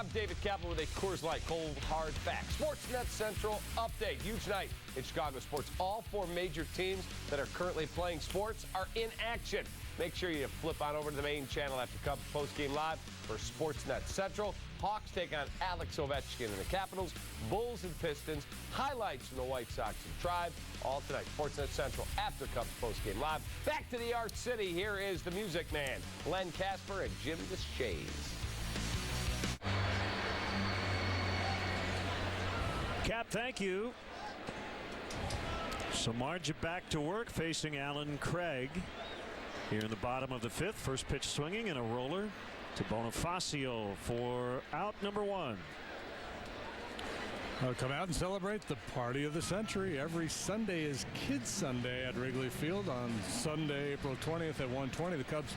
I'm David Kaplan with a Coors Light Cold Hard Fact. Sportsnet Central update. Huge night in Chicago sports. All four major teams that are currently playing sports are in action. Make sure you flip on over to the main channel after Cubs postgame live for Sportsnet Central. Hawks take on Alex Ovechkin and the Capitals. Bulls and Pistons. Highlights from the White Sox and Tribe. All tonight. Sportsnet Central after Cubs postgame live. Back to the Art City. Here is the Music Man, Len Casper and Jim Deshays. Cap, thank you. Samardzija back to work facing Alan Craig. Here in the bottom of the fifth. First pitch swinging and a roller to Bonifacio for out number one. I'll come out and celebrate the party of the century. Every Sunday is Kids Sunday at Wrigley Field. On Sunday, April 20th at 1:20, the Cubs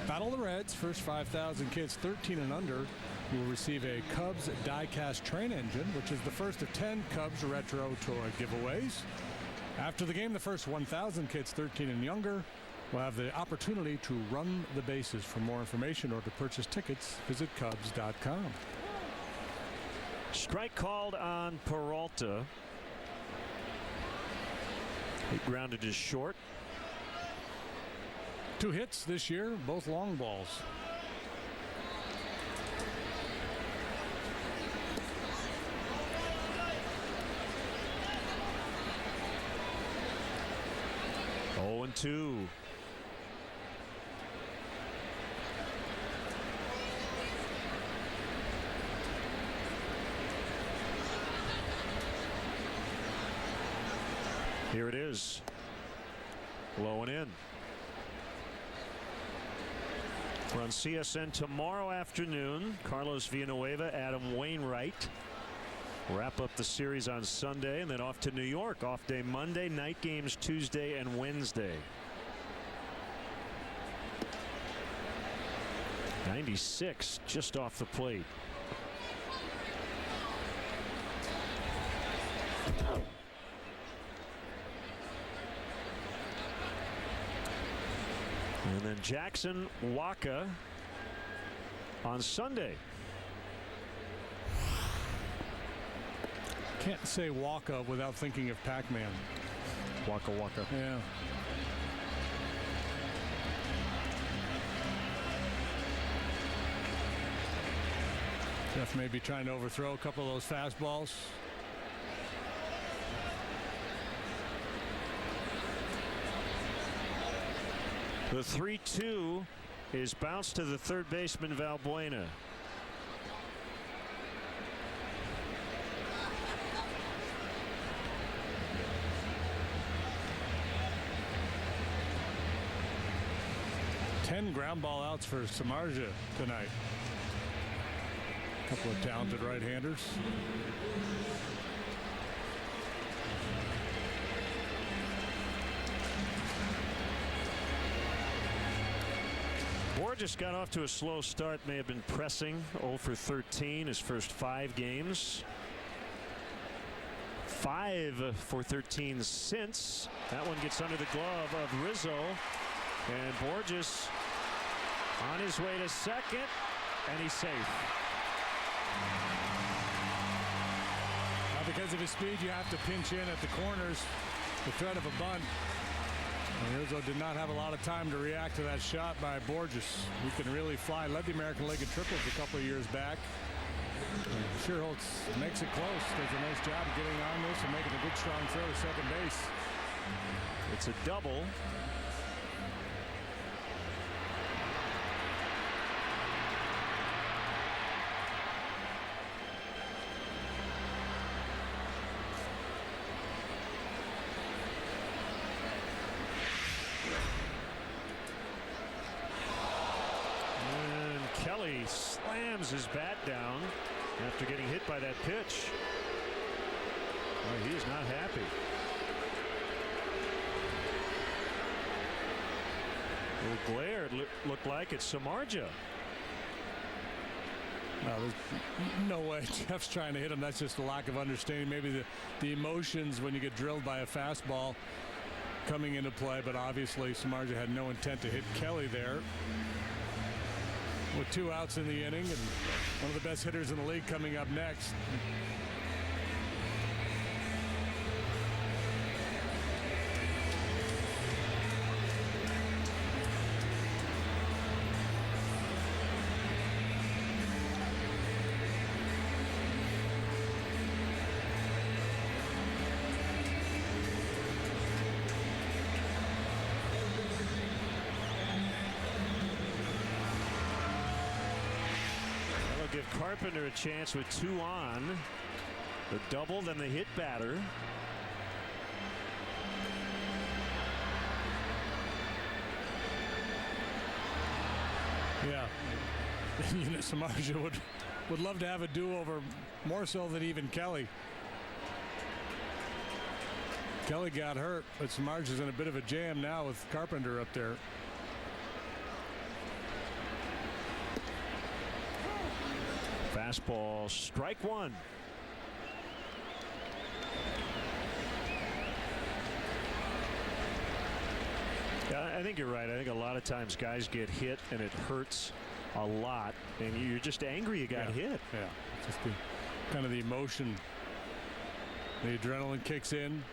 battle the Reds. First 5,000 kids 13 and under will receive a Cubs die-cast train engine, which is the first of 10 Cubs retro toy giveaways. After the game, the first 1,000 kids 13 and younger will have the opportunity to run the bases. For more information or to purchase tickets, visit Cubs.com. Strike called on Peralta. He grounded his short. 2 hits this year, both long balls. Oh, and 2. Here it is. Low and in. We're on CSN tomorrow afternoon. Carlos Villanueva, Adam Wainwright. Wrap up the series on Sunday and then off to New York. Off day Monday, night games Tuesday and Wednesday. 96 just off the plate. And then Jackson Waka on Sunday. Can't say Waka without thinking of Pac-Man. Waka Waka. Yeah. Jeff may be trying to overthrow a couple of those fastballs. The 3-2 is bounced to the third baseman Valbuena. Ten ground ball outs for Samardzija tonight. A couple of talented right-handers. Borges got off to a slow start, may have been pressing. 0 for 13 his first 5 games. 5 for 13 since. That one gets under the glove of Rizzo. And Borges on his way to second, and he's safe. Because of his speed, you have to pinch in at the corners. The threat of a bunt. And Rizzo did not have a lot of time to react to that shot by Borges. He can really fly. Led the American League in triples a couple of years back. Sherholtz makes it close. Does a nice job of getting on this and making a good strong throw to second base. It's a double. Kelly slams his bat down after getting hit by that pitch. Well, he is not happy. A little glare, it looked like it's Samardzija. No, there's no way Jeff's trying to hit him. That's just a lack of understanding. Maybe the emotions when you get drilled by a fastball coming into play, but obviously Samardzija had no intent to hit Kelly there. with 2 outs in the inning, and one of the best hitters in the league coming up next. Give Carpenter a chance with 2 on. The double, then the hit batter. Yeah. Samardzija would love to have a do-over, more so than even Kelly. Kelly got hurt, but Samardzija's in a bit of a jam now with Carpenter up there. Fastball, strike 1. Yeah, I think you're right. I think a lot of times guys get hit and it hurts a lot, and you're just angry you got hit. Yeah, just kind of the emotion. The adrenaline kicks in.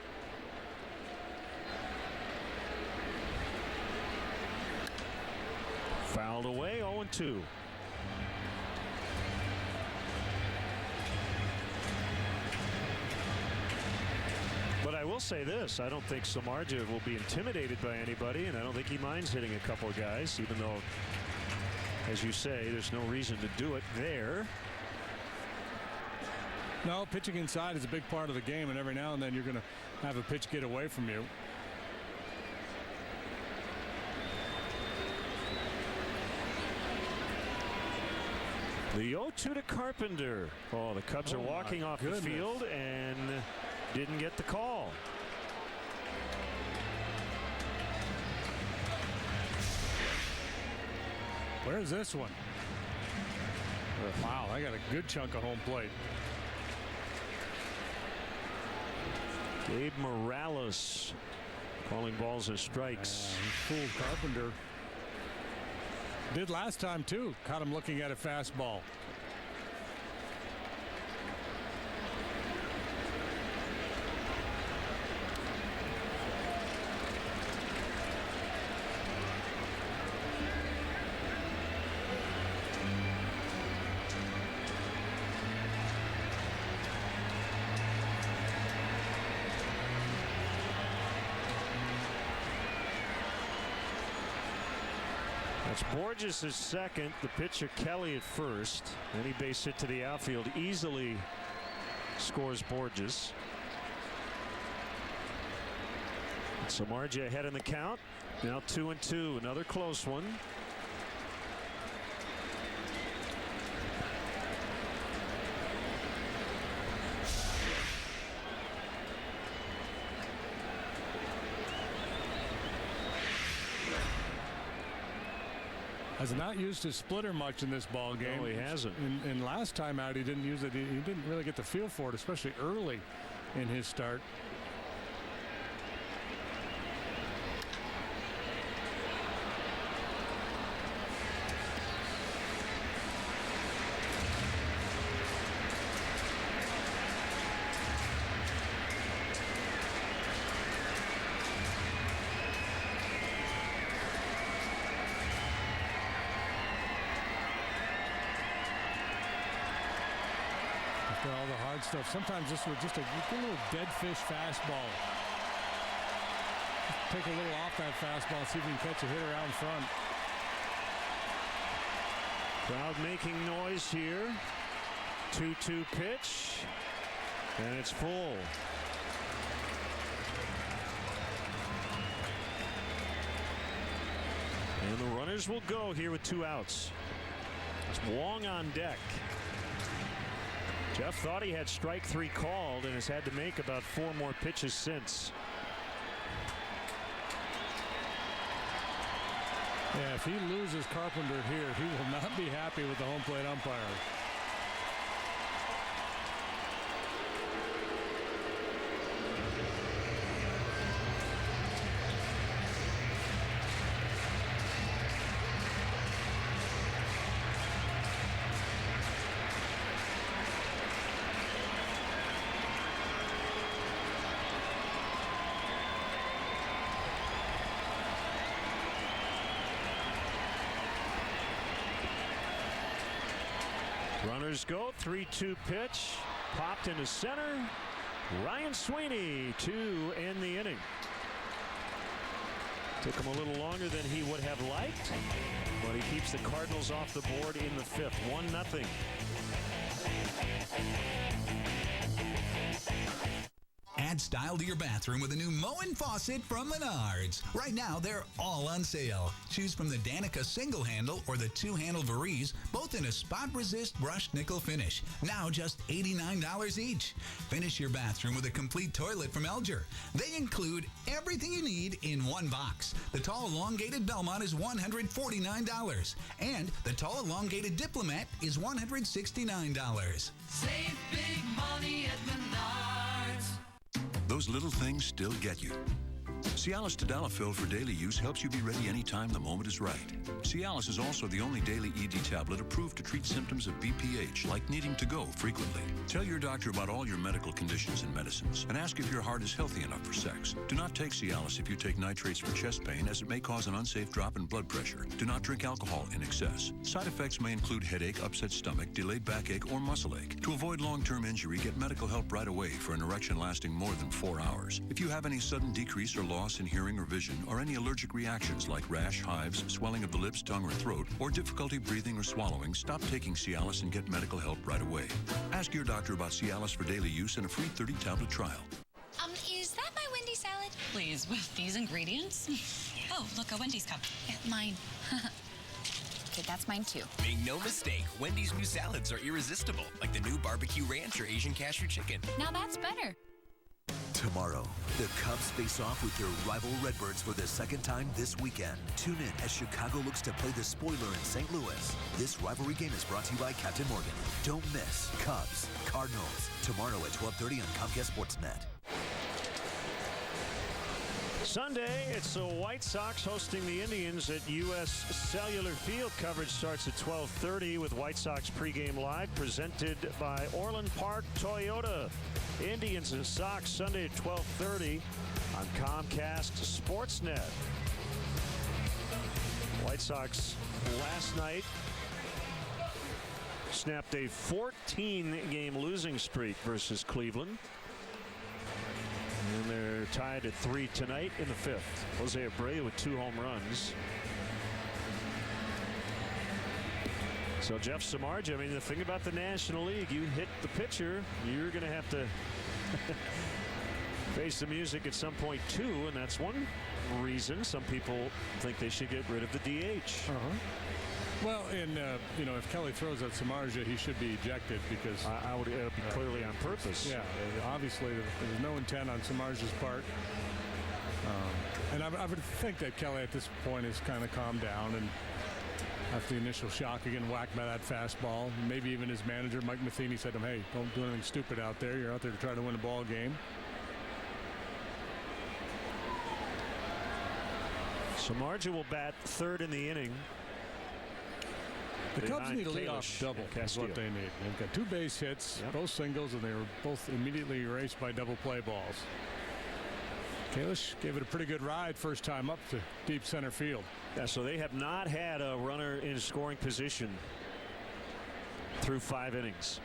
Fouled away, 0-2. But I will say this, I don't think Samardzija will be intimidated by anybody, and I don't think he minds hitting a couple of guys, even though, as you say, there's no reason to do it there. No, pitching inside is a big part of the game, and every now and then you're going to have a pitch get away from you. The 0-2 to Carpenter. Oh, the Cubs are walking off the field and didn't get the call. Where's this one? Wow, I got a good chunk of home plate. Gabe Morales calling balls as strikes. He fooled Carpenter. Did last time too. Caught him looking at a fastball. That's Borges' second, the pitcher Kelly at first. Then he base hit to the outfield, easily scores Borges. Samardzija ahead in the count. Now 2-2, another close one. Has not used his splitter much in this ball game. No, he hasn't. And last time out, he didn't use it. He didn't really get the feel for it, especially early in his start. All the hard stuff. Sometimes this was just a little dead fish fastball. Take a little off that fastball, see if you can catch a hitter out in front. Crowd making noise here. 2-2 pitch, and it's full. And the runners will go here with 2 outs. It's Wong on deck. Jeff thought he had strike 3 called and has had to make about 4 more pitches since. Yeah, if he loses Carpenter here, he will not be happy with the home plate umpire. Runners go. 3-2 pitch. Popped into center. Ryan Sweeney to end the inning. Took him a little longer than he would have liked, but he keeps the Cardinals off the board in the 5th. 1-0. Add style to your bathroom with a new Moen faucet from Menards. Right now, they're all on sale. Choose from the Danica single handle or the 2-handle Varese, both in a spot resist brushed nickel finish. Now just $89 each. Finish your bathroom with a complete toilet from Elger. They include everything you need in one box. The tall elongated Belmont is $149, and the tall elongated Diplomat is $169. Save big money at Menards. Those little things still get you. Cialis Tadalafil for daily use helps you be ready anytime the moment is right. Cialis is also the only daily ED tablet approved to treat symptoms of BPH, like needing to go frequently. Tell your doctor about all your medical conditions and medicines, and ask if your heart is healthy enough for sex. Do not take Cialis if you take nitrates for chest pain, as it may cause an unsafe drop in blood pressure. Do not drink alcohol in excess. Side effects may include headache, upset stomach, delayed backache, or muscle ache. To avoid long-term injury, get medical help right away for an erection lasting more than 4 hours. If you have any sudden decrease or loss in hearing or vision, or any allergic reactions like rash, hives, swelling of the lips, tongue, or throat, or difficulty breathing or swallowing, stop taking Cialis and get medical help right away. Ask your doctor about Cialis for daily use and a free 30-tablet trial. Is that my Wendy's salad? Please, with these ingredients? Oh, look, a Wendy's cup. Yeah, mine. Okay, that's mine too. Make no mistake, Wendy's new salads are irresistible, like the new barbecue ranch or Asian cashew chicken. Now that's better. Tomorrow, the Cubs face off with their rival Redbirds for the second time this weekend. Tune in as Chicago looks to play the spoiler in St. Louis. This rivalry game is brought to you by Captain Morgan. Don't miss Cubs, Cardinals, tomorrow at 12:30 on Comcast Sportsnet. Sunday, it's the White Sox hosting the Indians at U.S. Cellular Field. Coverage starts at 12:30 with White Sox pregame live, presented by Orland Park Toyota. Indians and Sox Sunday at 12:30 on Comcast Sportsnet. White Sox last night snapped a 14-game losing streak versus Cleveland. And they're tied at 3 tonight in the 5th. Jose Abreu with 2 home runs. So Jeff Samardzija, I mean, the thing about the National League, you hit the pitcher, you're going to have to face the music at some point too, and that's one reason some people think they should get rid of the DH. Well, and if Kelly throws at Samardzija, he should be ejected, because I would be clearly on purpose. Yeah, obviously there's no intent on Samardzija's part. And I would think that Kelly at this point is kind of calmed down, and after the initial shock, again whacked by that fastball. Maybe even his manager, Mike Matheny, said to him, hey, don't do anything stupid out there. You're out there to try to win a ball game. Samardzija will bat 3rd in the inning. The Cubs need a leadoff double. That's what they need. They've got 2 base hits, both singles, and they were both immediately erased by double play balls. Kalish gave it a pretty good ride first time up to deep center field. Yeah, so they have not had a runner in scoring position through 5 innings.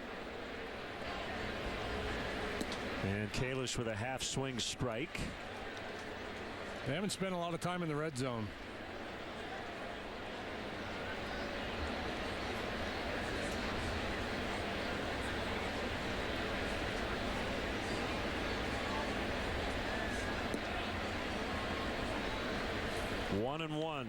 And Kalish with a half swing strike. They haven't spent a lot of time in the red zone. One and one.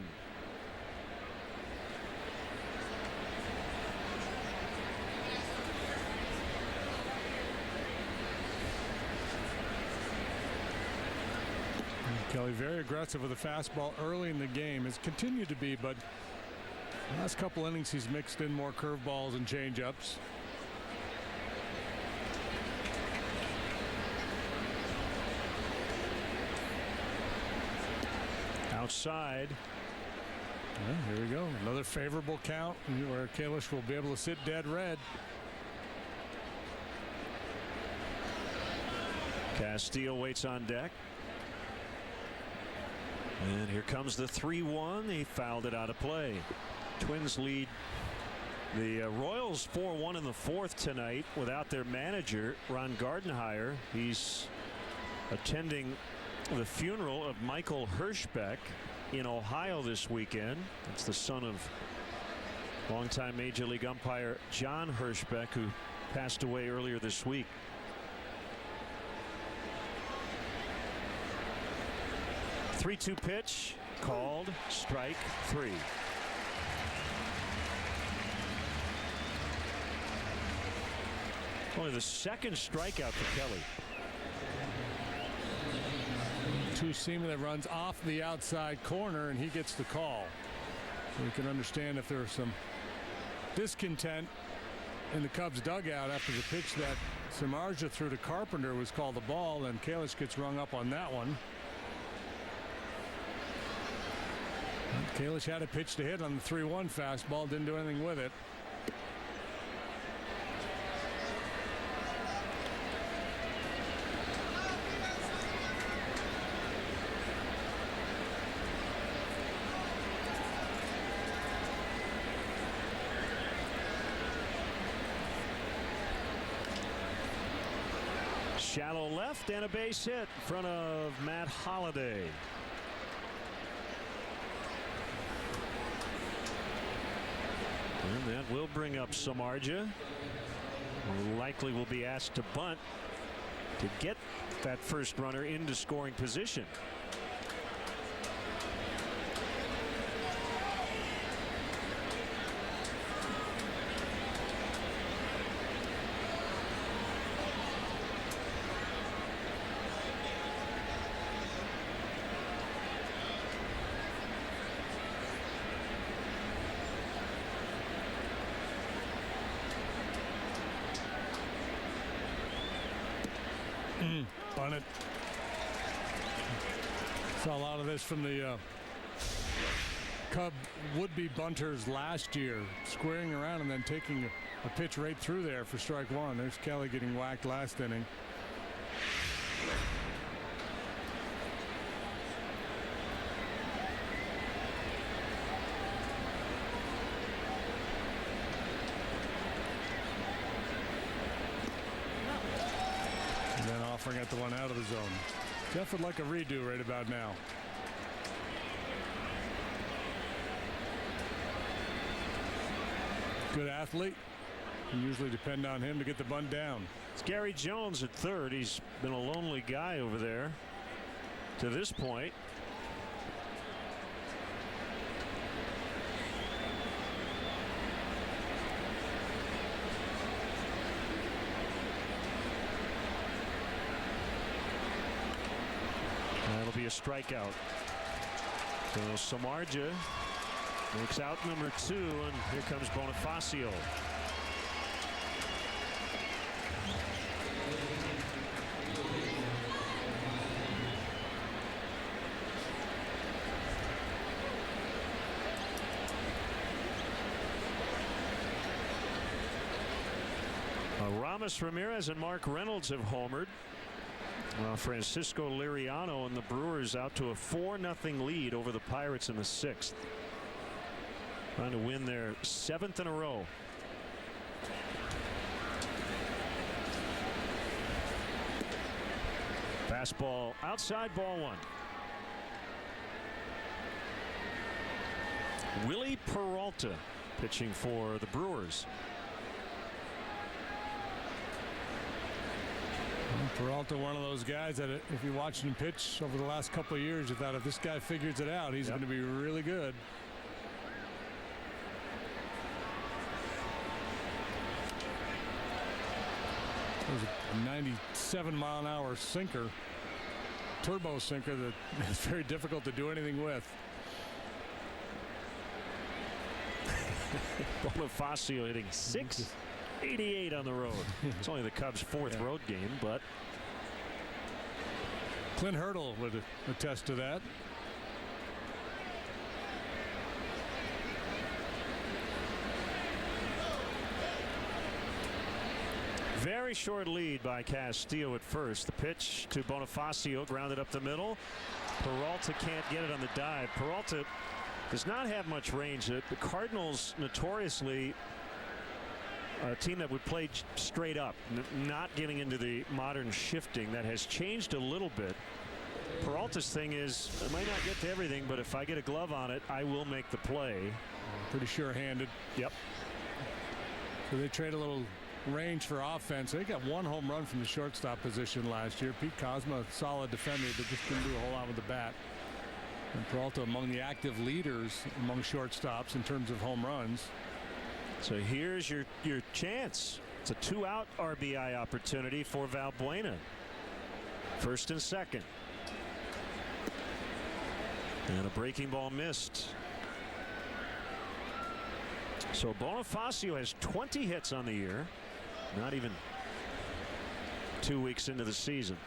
Kelly very aggressive with the fastball early in the game, has continued to be, but the last couple innings he's mixed in more curveballs and changeups. Outside. Yeah, here we go. Another favorable count where Kalish will be able to sit dead red. Castillo waits on deck. And here comes the 3-1. He fouled it out of play. Twins lead The Royals 4-1 in the fourth tonight without their manager, Ron Gardenhire. He's attending the funeral of Michael Hirschbeck in Ohio this weekend. It's the son of longtime Major League umpire John Hirschbeck, who passed away earlier this week. The 3-2 pitch called, strike three. Only the second strikeout for Kelly. Two-seamer that runs off the outside corner, and he gets the call. So we can understand if there's some discontent in the Cubs dugout after the pitch that Samardzija threw to Carpenter was called a ball, and Kalish gets rung up on that one. Kalish had a pitch to hit on the 3-1 fastball, didn't do anything with it. Shallow left and a base hit in front of Matt Holliday. And that will bring up Samardzija, who likely will be asked to bunt to get that first runner into scoring position. Bunt it. Saw a lot of this from the Cub would-be bunters last year, squaring around and then taking a pitch right through there for strike one. There's Kelly getting whacked last inning. Offering at the one out of the zone. Jeff would like a redo right about now. Good athlete. You usually depend on him to get the bunt down. It's Gary Jones at third. He's been a lonely guy over there to this point. That'll be a strikeout. So Samardzija makes out number 2, and here comes Bonifacio. Ramos Ramirez and Mark Reynolds have homered. Francisco Liriano and the Brewers out to a 4-0 lead over the Pirates in the 6th. Trying to win their 7th in a row. Fastball outside, ball one. Willie Peralta pitching for the Brewers. Peralta, one of those guys that if you watched him pitch over the last couple of years, you thought if this guy figures it out, he's going to be really good. It was a 97-mile-an-hour sinker, turbo sinker that is very difficult to do anything with. Bonifacio hitting .688 on the road. It's only the Cubs' 4th road game, but Clint Hurdle would attest to that. Very short lead by Castillo at first. The pitch to Bonifacio, grounded up the middle. Peralta can't get it on the dive. Peralta does not have much range. The Cardinals notoriously a team that would play straight up, not getting into the modern shifting. That has changed a little bit. Peralta's thing is, I might not get to everything, but if I get a glove on it, I will make the play. Pretty sure-handed. Yep. So they trade a little range for offense. They got one home run from the shortstop position last year. Pete Kozma, solid defender, but just couldn't do a whole lot with the bat. And Peralta among the active leaders among shortstops in terms of home runs. So here's your chance. It's a 2-out RBI opportunity for Valbuena. First and second. And a breaking ball missed. So Bonifacio has 20 hits on the year. Not even 2 weeks into the season.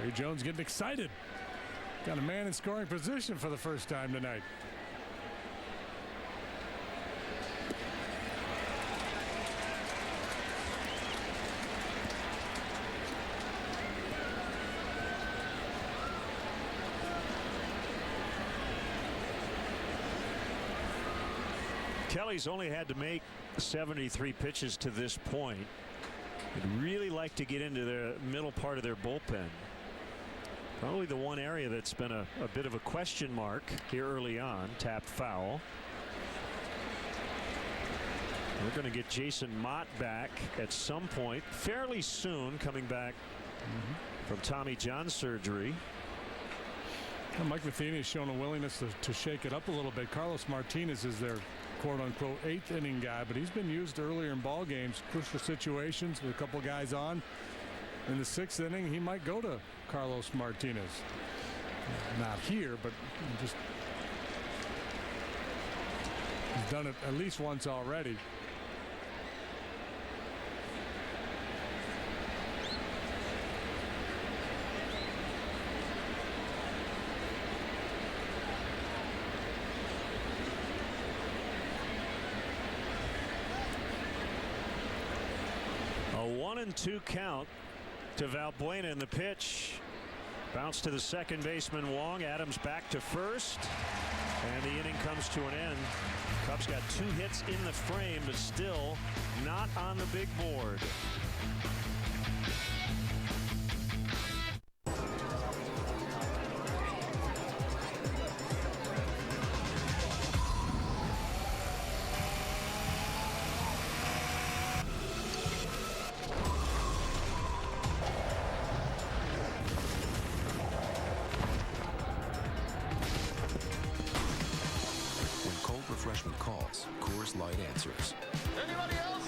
Ray Jones getting excited. Got a man in scoring position for the first time tonight. Kelly's only had to make 73 pitches to this point. They'd really like to get into the middle part of their bullpen. Probably the one area that's been a bit of a question mark here early on. Tapped foul. We're going to get Jason Mott back at some point fairly soon, coming back from Tommy John surgery. Well, Mike Matheny has shown a willingness to shake it up a little bit. Carlos Martinez is their quote-unquote 8th inning guy, but he's been used earlier in ball games, crucial situations with a couple guys on. In the 6th inning, he might go to Carlos Martinez. Not here, but just he's done it at least once already. A 1-2 count to Valbuena, in the pitch. Bounce to the second baseman Wong. Adams back to first. And the inning comes to an end. Cubs got 2 hits in the frame, but still not on the big board. Refreshment calls, Coors Light answers. Anybody else?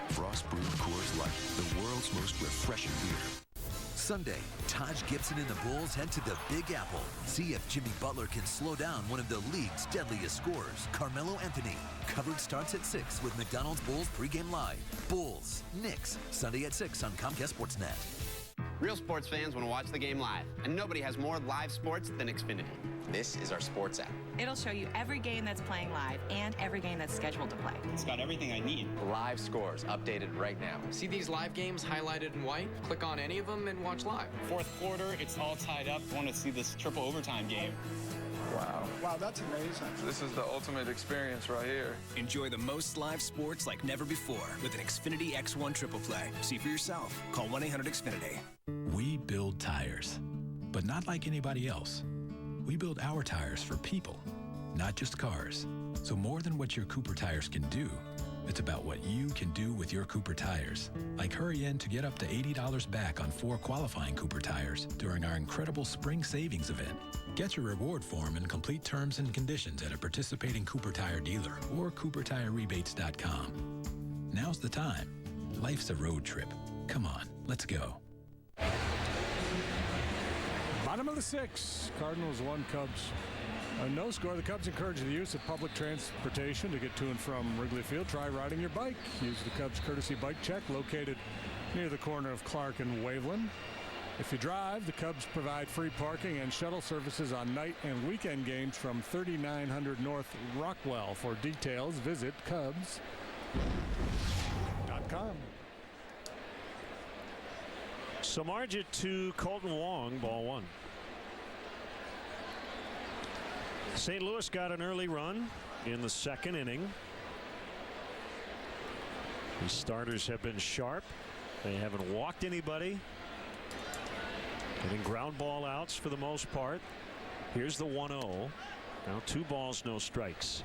Frost brewed Coors Light, the world's most refreshing beer. Sunday, Taj Gibson and the Bulls head to the Big Apple. See if Jimmy Butler can slow down one of the league's deadliest scorers, Carmelo Anthony. Coverage starts at 6 with McDonald's Bulls pregame live. Bulls, Knicks, Sunday at 6 on Comcast Sportsnet. Real sports fans want to watch the game live, and nobody has more live sports than Xfinity. This is our sports app. It'll show you every game that's playing live and every game that's scheduled to play. It's got everything I need. Live scores updated right now. See these live games highlighted in white? Click on any of them and watch live. Fourth quarter, it's all tied up. I want to see this triple overtime game. Wow, that's amazing. This is the ultimate experience right here. Enjoy the most live sports like never before with an Xfinity X1 Triple Play. See for yourself. Call 1-800-XFINITY. We build tires, but not like anybody else. We build our tires for people, not just cars. So more than what your Cooper tires can do, it's about what you can do with your Cooper tires. Like hurry in to get up to $80 back on 4 qualifying Cooper tires during our incredible spring savings event. Get your reward form and complete terms and conditions at a participating Cooper Tire dealer or CooperTireRebates.com. Now's the time. Life's a road trip. Come on, let's go. Bottom of the 6th, Cardinals 1, Cubs no score. The Cubs encourage the use of public transportation to get to and from Wrigley Field. Try riding your bike. Use the Cubs courtesy bike check located near the corner of Clark and Waveland. If you drive, the Cubs provide free parking and shuttle services on night and weekend games from 3900 North Rockwell. For details, visit Cubs.com. Samardzija to Colton Wong, ball 1. St. Louis got an early run in the 2nd inning. These starters have been sharp. They haven't walked anybody. Getting ground ball outs for the most part. Here's the 1-0. Now 2 balls, no strikes.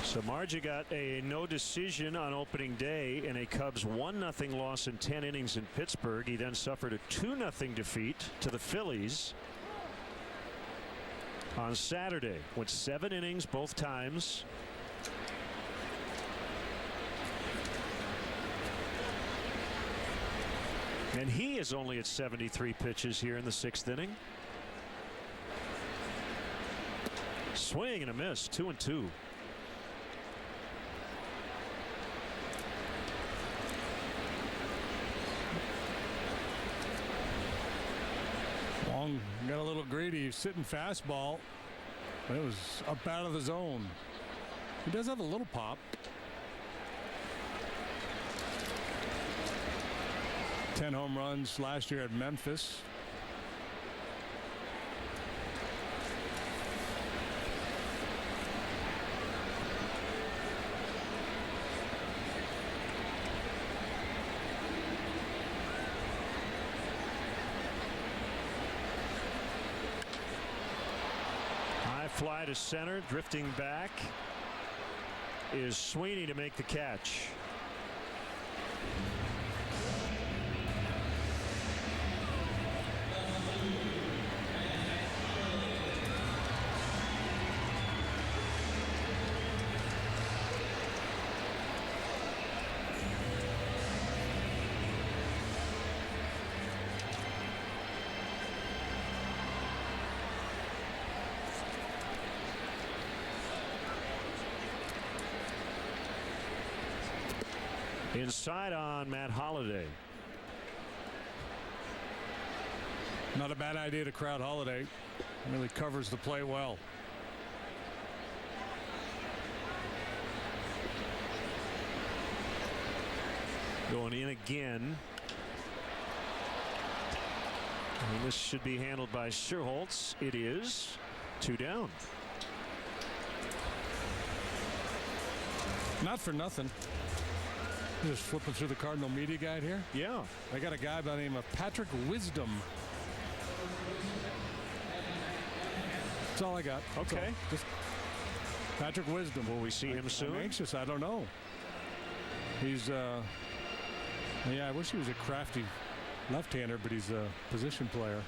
So Margie got a no decision on opening day in a Cubs 1-0 loss in 10 innings in Pittsburgh. He then suffered a 2-0 defeat to the Phillies on Saturday. Went 7 innings both times. And he is only at 73 pitches here in the 6th inning. Swing and a miss, 2-2. Long got a little greedy, sitting fastball. It was up out of the zone. He does have a little pop. 10 home runs last year at Memphis. High fly to center, drifting back is Sweeney to make the catch. Inside on Matt Holliday. Not a bad idea to crowd Holliday. Really covers the play well. Going in again. And this should be handled by Sherholtz. It is. 2 down. Not for nothing. Just flipping through the Cardinal media guide here. Yeah. I got a guy by the name of Patrick Wisdom. That's all I got. Okay. So, just Patrick Wisdom. Will we see him soon? I'm anxious. I don't know. He's, yeah, I wish he was a crafty left-hander, but he's a position player.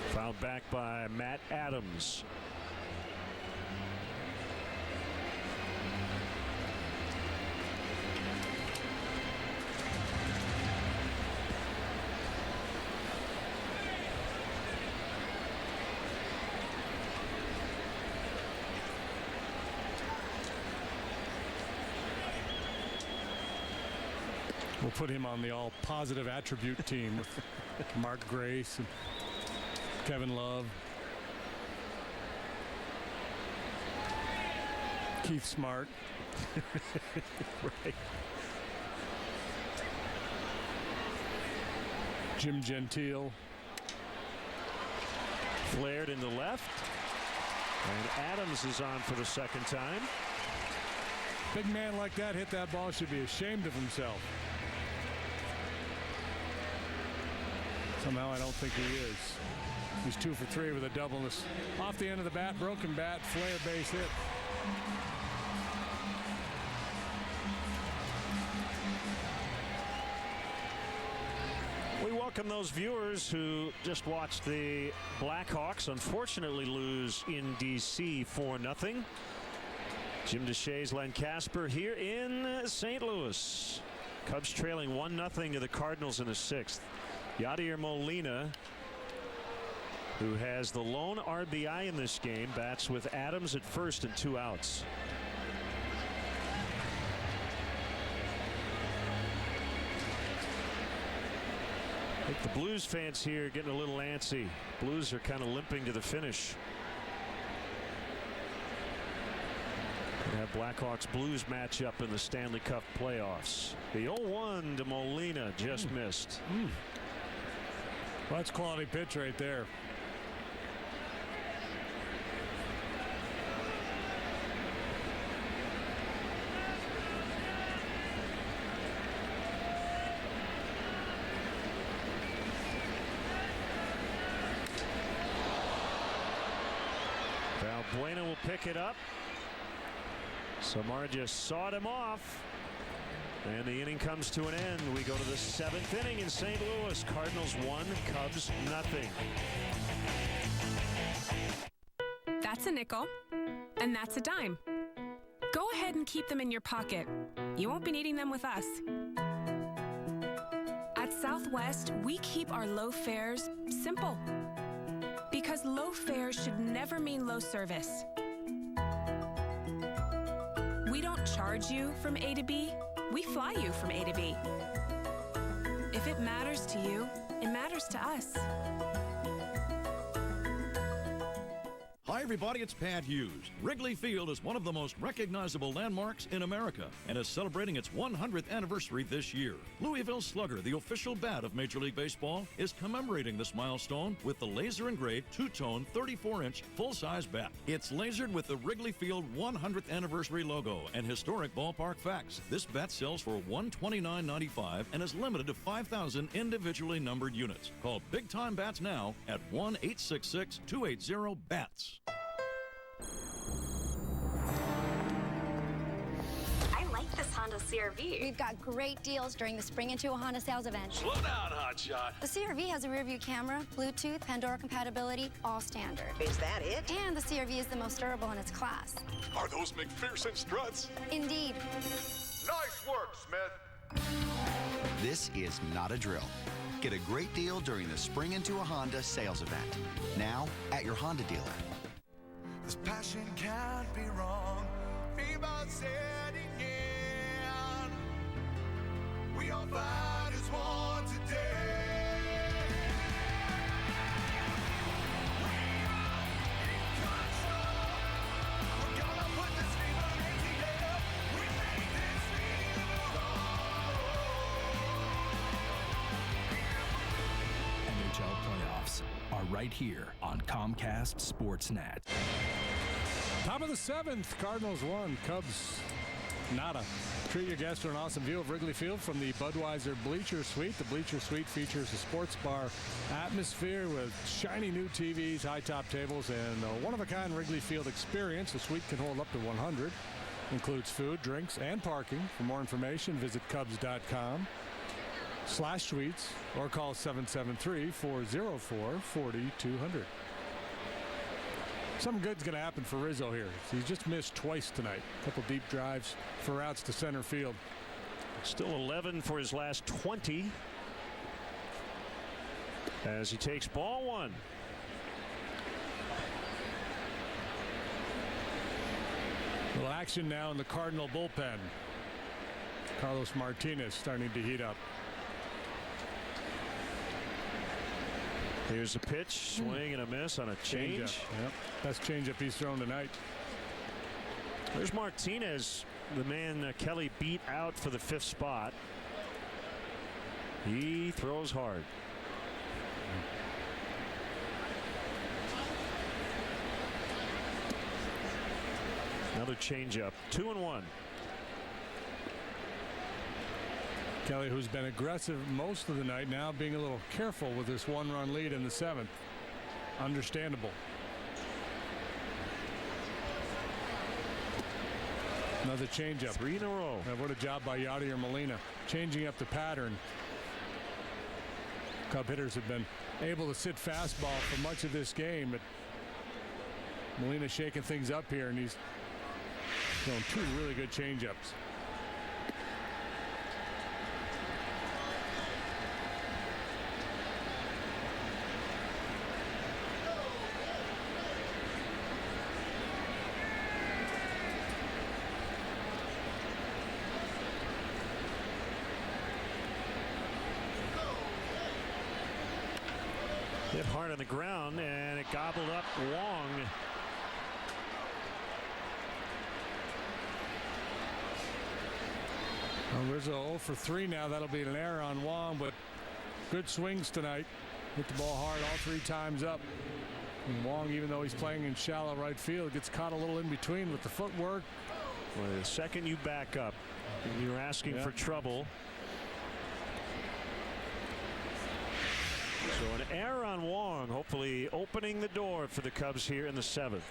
Fouled back by Matt Adams. We'll put him on the all positive attribute team with Mark Grace and Kevin Love, Keith Smart. Right. Jim Gentile. Flared in the left. And Adams is on for the second time. Big man like that hit that ball, should be ashamed of himself. Somehow I don't think he is. He's 2 for 3 with a double. Off the end of the bat, broken bat, flare base hit. We welcome those viewers who just watched the Blackhawks unfortunately lose in D.C. 4-0. Jim DeShays, Len Casper here in St. Louis. Cubs trailing 1-0 to the Cardinals in the 6th. Yadier Molina, who has the lone RBI in this game, bats with Adams at first and 2 outs. I think the Blues fans here getting a little antsy. Blues are kind of limping to the finish. That Blackhawks Blues matchup in the Stanley Cup playoffs. The 0-1 to Molina just missed. Well, that's quality pitch right there. Valbuena will pick it up. Samar just sawed him off. And the inning comes to an end. We go to the 7th inning in St. Louis. Cardinals 1, Cubs nothing. That's a nickel, and that's a dime. Go ahead and keep them in your pocket. You won't be needing them with us. At Southwest, we keep our low fares simple. Because low fares should never mean low service. We don't charge you from A to B, we fly you from A to B. If it matters to you, it matters to us. Hi, everybody, it's Pat Hughes. Wrigley Field is one of the most recognizable landmarks in America and is celebrating its 100th anniversary this year. Louisville Slugger, the official bat of Major League Baseball, is commemorating this milestone with the laser-engraved two-tone 34-inch full-size bat. It's lasered with the Wrigley Field 100th anniversary logo and historic ballpark facts. This bat sells for $129.95 and is limited to 5,000 individually numbered units. Call Big Time Bats now at 1-866-280-BATS. I like this Honda CR-V. We've got great deals during the Spring Into a Honda sales event. Slow down, hotshot. The CR-V has a rear-view camera, Bluetooth, Pandora compatibility, all standard. Is that it? And the CR-V is the most durable in its class. Are those McPherson struts? Indeed. Nice work, Smith. This is not a drill. Get a great deal during the Spring Into a Honda sales event. Now at your Honda dealer. This passion can't be wrong. Fever setting in. We all fight as one today. We are in control. We're gonna put this fever into the air. We make this fever roll. NHL playoffs are right here on Comcast Sportsnet. Top of the 7th, Cardinals 1, Cubs nada. Treat your guests to an awesome view of Wrigley Field from the Budweiser Bleacher Suite. The Bleacher Suite features a sports bar atmosphere with shiny new TVs, high-top tables, and a one-of-a-kind Wrigley Field experience. The suite can hold up to 100. Includes food, drinks, and parking. For more information, visit Cubs.com/suites or call 773-404-4200. Something good's going to happen for Rizzo here. He's just missed twice tonight. A couple deep drives for outs to center field. Still 11 for his last 20. As he takes ball one. A little action now in the Cardinal bullpen. Carlos Martinez starting to heat up. Here's a pitch, swing and a miss on a change. Yep. Best changeup he's thrown tonight. There's Martinez, the man Kelly beat out for the 5th spot. He throws hard. Another changeup. 2-1. Kelly, who's been aggressive most of the night, now being a little careful with this 1-run lead in the 7th. Understandable. Another changeup. 3 in a row. What a job by Yadier Molina, changing up the pattern. Cub hitters have been able to sit fastball for much of this game, but Molina shaking things up here, and he's throwing 2 really good changeups. Hit hard on the ground, and it gobbled up Wong. Rizzo 0 for 3 now. That'll be an error on Wong, but good swings tonight. Hit the ball hard all 3 times up. And Wong, even though he's playing in shallow right field, gets caught a little in between with the footwork. Well, the second you back up, you're asking for trouble. So an error on Wong, hopefully opening the door for the Cubs here in the 7th.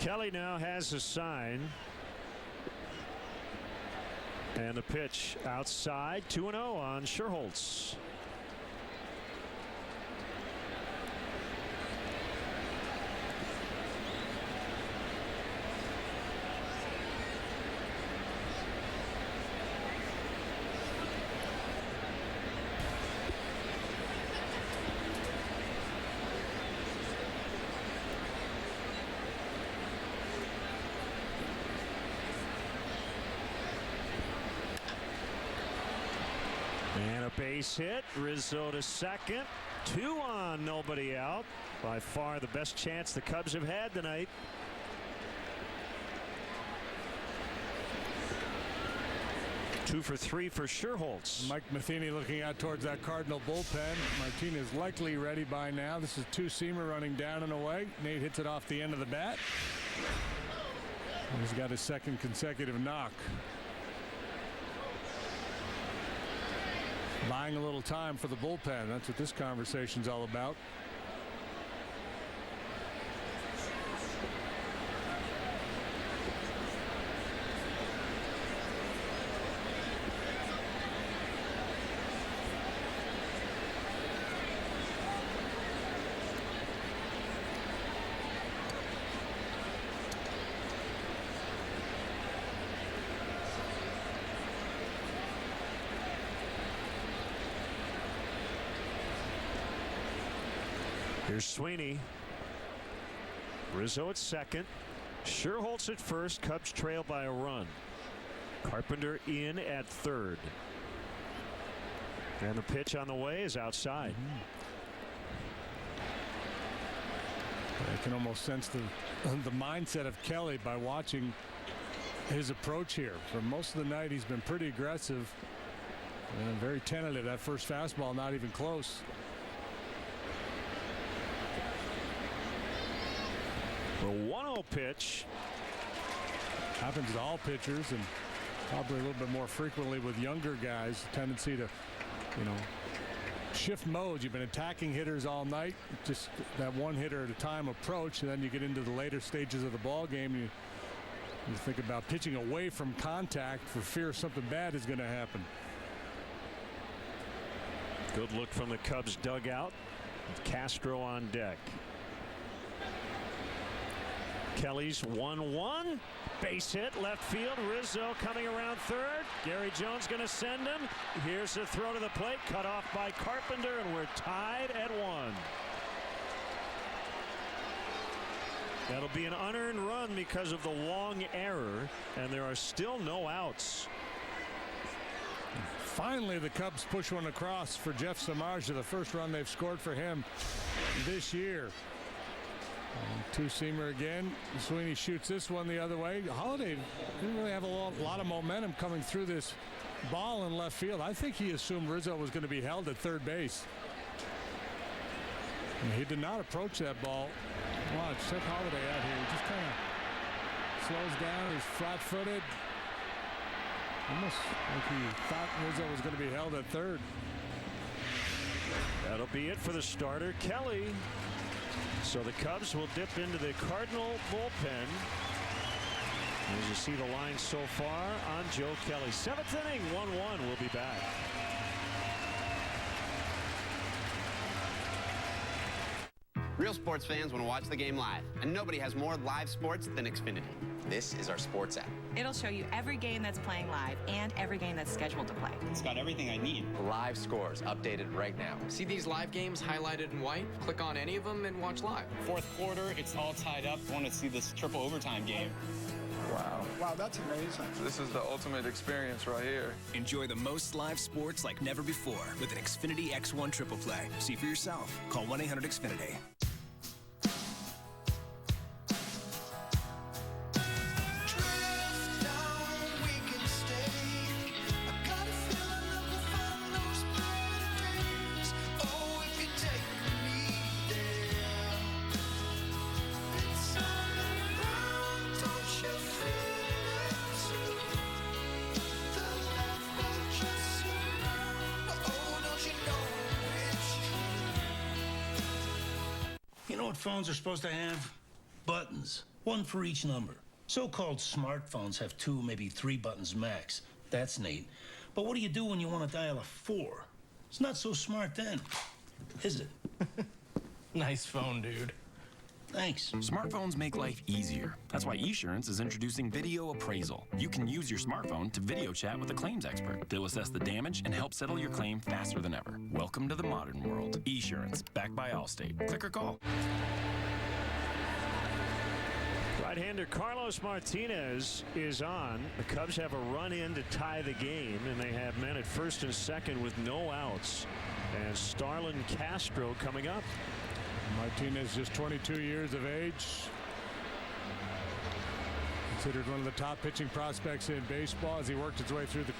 Kelly now has a sign. And the pitch outside, 2-0 on Scherholz. And a base hit. Rizzo to second. 2 on, nobody out. By far the best chance the Cubs have had tonight. Two for 3 for Scherholz. Mike Matheny looking out towards that Cardinal bullpen. Martinez likely ready by now. This is two-seamer running down and away. Nate hits it off the end of the bat. He's got his second consecutive knock. Buying a little time for the bullpen. That's what this conversation's all about. Here's Sweeney. Rizzo at second. Scherholz at first. Cubs trail by a run. Carpenter in at third. And the pitch on the way is outside. I can almost sense the mindset of Kelly by watching his approach here. For most of the night, he's been pretty aggressive and very tentative. That first fastball, not even close. The 1-0 pitch. Happens to all pitchers, and probably a little bit more frequently with younger guys. A tendency to, shift modes. You've been attacking hitters all night. Just that one hitter at a time approach, and then you get into the later stages of the ball game. You think about pitching away from contact for fear something bad is going to happen. Good look from the Cubs dugout. With Castro on deck. Kelly's 1-1. Base hit left field. Rizzo coming around third. Gary Jones going to send him. Here's the throw to the plate. Cut off by Carpenter, and we're tied at 1. That'll be an unearned run because of the long error, and there are still no outs. Finally, the Cubs push one across for Jeff Samardzija, the first run they've scored for him this year. Two-seamer again. Sweeney shoots this one the other way. Holiday didn't really have a lot of momentum coming through this ball in left field. I think he assumed Rizzo was going to be held at third base. And he did not approach that ball. Watch, check Holiday out here. He just kind of slows down. He's flat-footed. Almost like he thought Rizzo was going to be held at third. That'll be it for the starter, Kelly. So the Cubs will dip into the Cardinal bullpen. As you see the line so far on Joe Kelly. 7th inning, 1-1. We'll be back. Real sports fans want to watch the game live, and nobody has more live sports than Xfinity. This is our sports app. It'll show you every game that's playing live and every game that's scheduled to play. It's got everything I need. Live scores updated right now. See these live games highlighted in white? Click on any of them and watch live. Fourth quarter, it's all tied up. I want to see this triple overtime game. Wow. Wow, that's amazing. This is the ultimate experience right here. Enjoy the most live sports like never before with an Xfinity X1 Triple Play. See for yourself. Call 1-800-XFINITY. You know what phones are supposed to have? Buttons. One for each number. So-called smartphones have 2, maybe 3 buttons max. That's neat. But what do you do when you want to dial a 4? It's not so smart then, is it? Nice phone, dude. Thanks. Smartphones make life easier. That's why Esurance is introducing Video Appraisal. You can use your smartphone to video chat with a claims expert. They'll assess the damage and help settle your claim faster than ever. Welcome to the modern world. Esurance, backed by Allstate. Click or call. Right-hander Carlos Martinez is on. The Cubs have a run in to tie the game, and they have men at first and second with no outs. And Starlin Castro coming up. Martinez just 22 years of age. Considered one of the top pitching prospects in baseball as he worked his way through the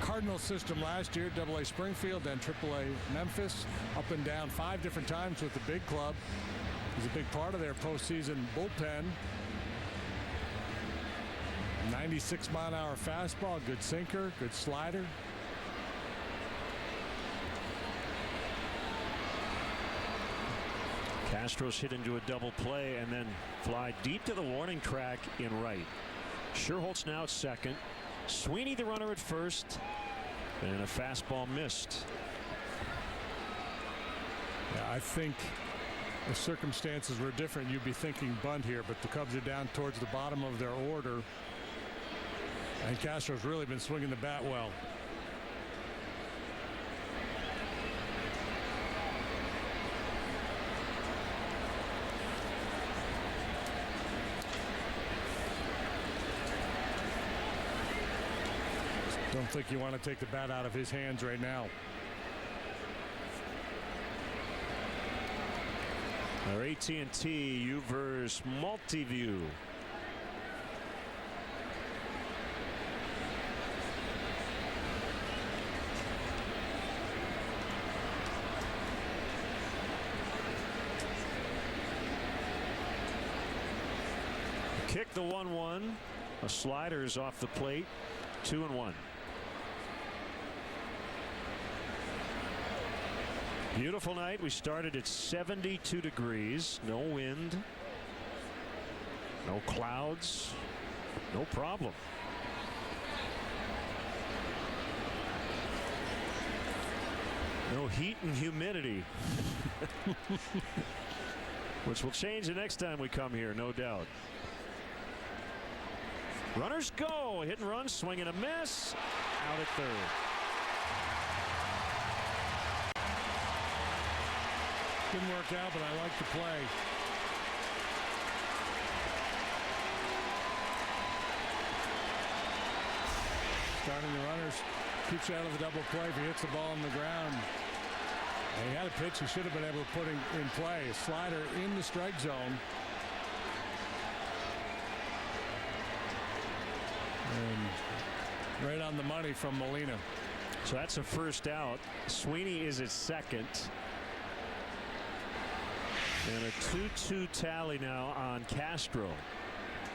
Cardinals system last year, AA Springfield, then AAA Memphis, up and down 5 different times with the big club. He's a big part of their postseason bullpen. 96-mile-an-hour fastball, good sinker, good slider. Castro's hit into a double play and then fly deep to the warning track in right. Sherholtz now at second. Sweeney the runner at first. And a fastball missed. Yeah, I think if circumstances were different, you'd be thinking bunt here, but the Cubs are down towards the bottom of their order. And Castro's really been swinging the bat well. Don't think you want to take the bat out of his hands right now. Our AT&T UVerse Multiview. Kick the 1-1. A slider is off the plate. 2-1. Beautiful night. We started at 72 degrees. No wind. No clouds. No problem. No heat and humidity. Which will change the next time we come here, no doubt. Runners go. Hit and run. Swing and a miss. Out at third. Didn't work out, but I like the play. Starting the runners. Keeps you out of the double play if he hits the ball on the ground. And he had a pitch he should have been able to put in play. A slider in the strike zone. And right on the money from Molina. So that's a first out. Sweeney is at second. And a 2-2 tally now on Castro.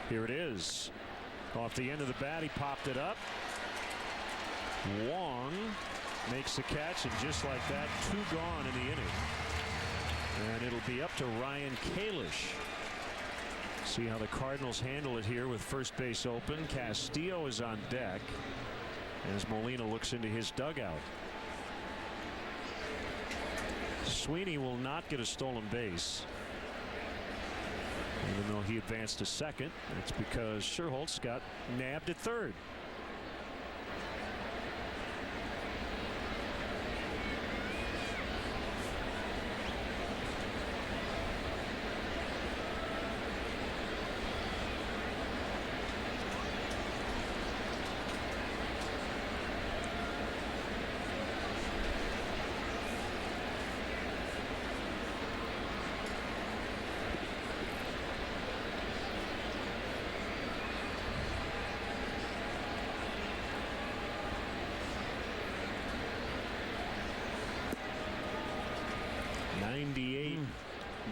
Here it is. Off the end of the bat, he popped it up. Wong makes the catch, and just like that, 2 gone in the inning. And it'll be up to Ryan Kalish. See how the Cardinals handle it here with first base open. Castillo is on deck as Molina looks into his dugout. Sweeney will not get a stolen base. Even though he advanced to second, it's because Sherholtz got nabbed at third.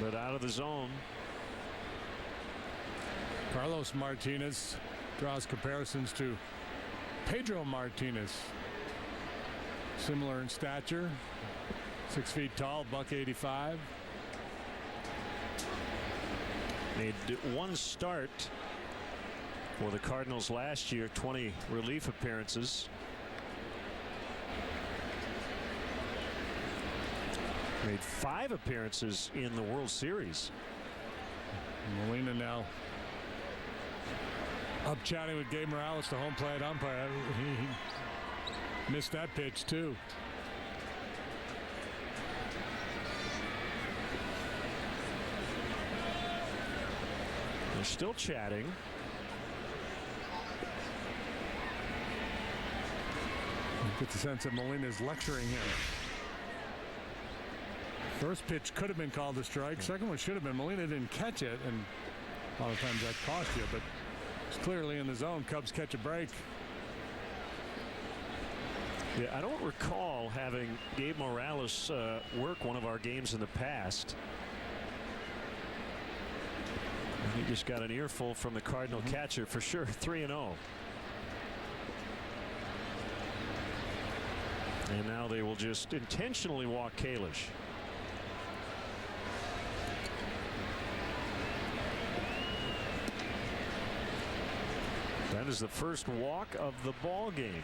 But out of the zone. Carlos Martinez draws comparisons to Pedro Martinez. Similar in stature, 6 feet tall, $185. Made one start for the Cardinals last year, 20 relief appearances. Made 5 appearances in the World Series. Molina now up chatting with Gabe Morales, the home plate umpire. He missed that pitch too. They're still chatting. You get the sense that Molina's lecturing him. First pitch could have been called a strike. Second one should have been. Molina didn't catch it, and a lot of times that cost you, but it's clearly in the zone. Cubs catch a break. Yeah, I don't recall having Gabe Morales work one of our games in the past. He just got an earful from the Cardinal catcher for sure. 3-0. And now they will just intentionally walk Kalish. That is the first walk of the ball game.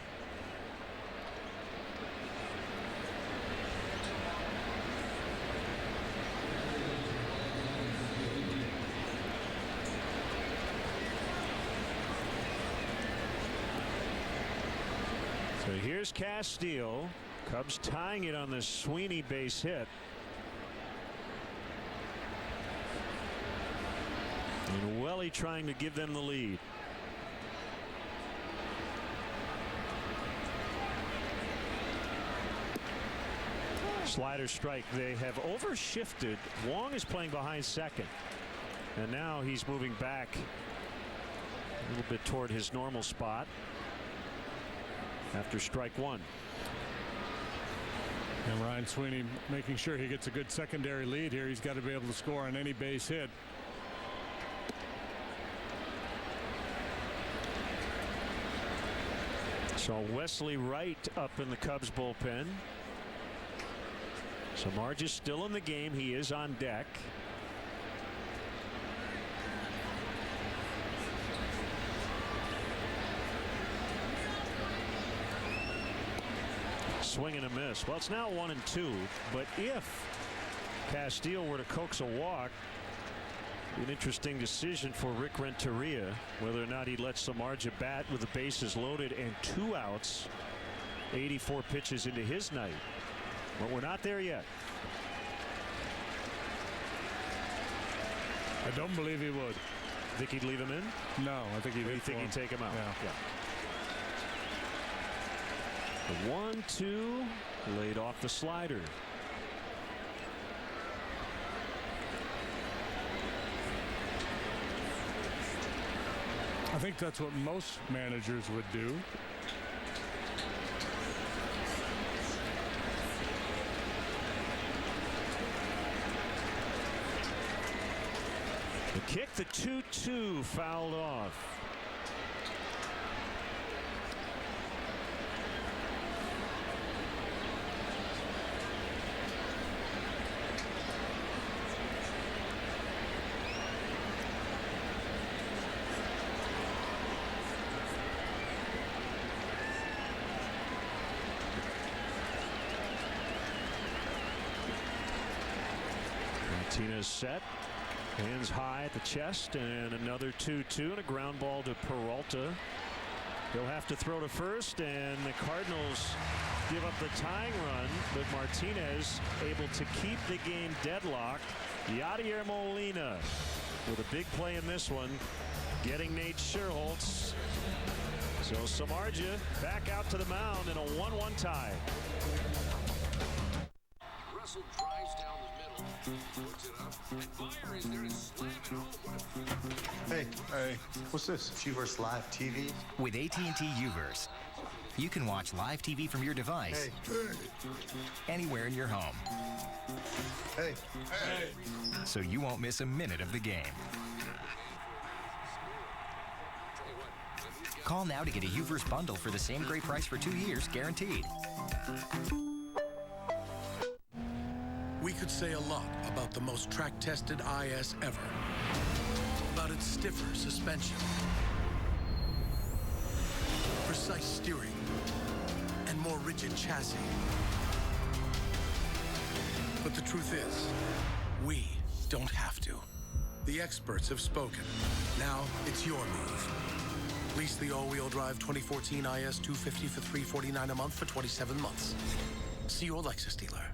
So here's Castillo. Cubs tying it on the Sweeney base hit. And Welly trying to give them the lead. Slider strike. They have overshifted. Wong is playing behind second, and now he's moving back a little bit toward his normal spot after strike one. And Ryan Sweeney making sure he gets a good secondary lead here. He's got to be able to score on any base hit. So Wesley Wright up in the Cubs bullpen. So Marge is still in the game. He is on deck. Swing and a miss. Well, it's now 1-2. But if Castillo were to coax a walk, an interesting decision for Rick Renteria whether or not he lets Samardzija bat with the bases loaded and 2 outs. 84 pitches into his night. But we're not there yet. I don't believe he would. Think he'd leave him in? No, I think he'd take him out. Yeah. The 1-2 laid off the slider. I think that's what most managers would do. The kick, the 2-2, fouled off. Martinez set. Hands high at the chest, and another 2-2 and a ground ball to Peralta. He'll have to throw to first, and the Cardinals give up the tying run, but Martinez able to keep the game deadlocked. Yadier Molina with a big play in this one, getting Nate Scherholtz. So Samardzija back out to the mound in a 1-1 tie. Russell drives down the middle, puts it up, and Meyer is there to slam it home. Hey, what's this? Uverse Live TV? With AT&T Uverse, you can watch live TV from your device anywhere in your home. Hey. So you won't miss a minute of the game. Call now to get a Uverse bundle for the same great price for 2 years, guaranteed. We could say a lot about the most track-tested IS ever. About its stiffer suspension, precise steering, and more rigid chassis. But the truth is, we don't have to. The experts have spoken. Now it's your move. Lease the all-wheel drive 2014 IS 250 for $349 a month for 27 months. See your Lexus dealer.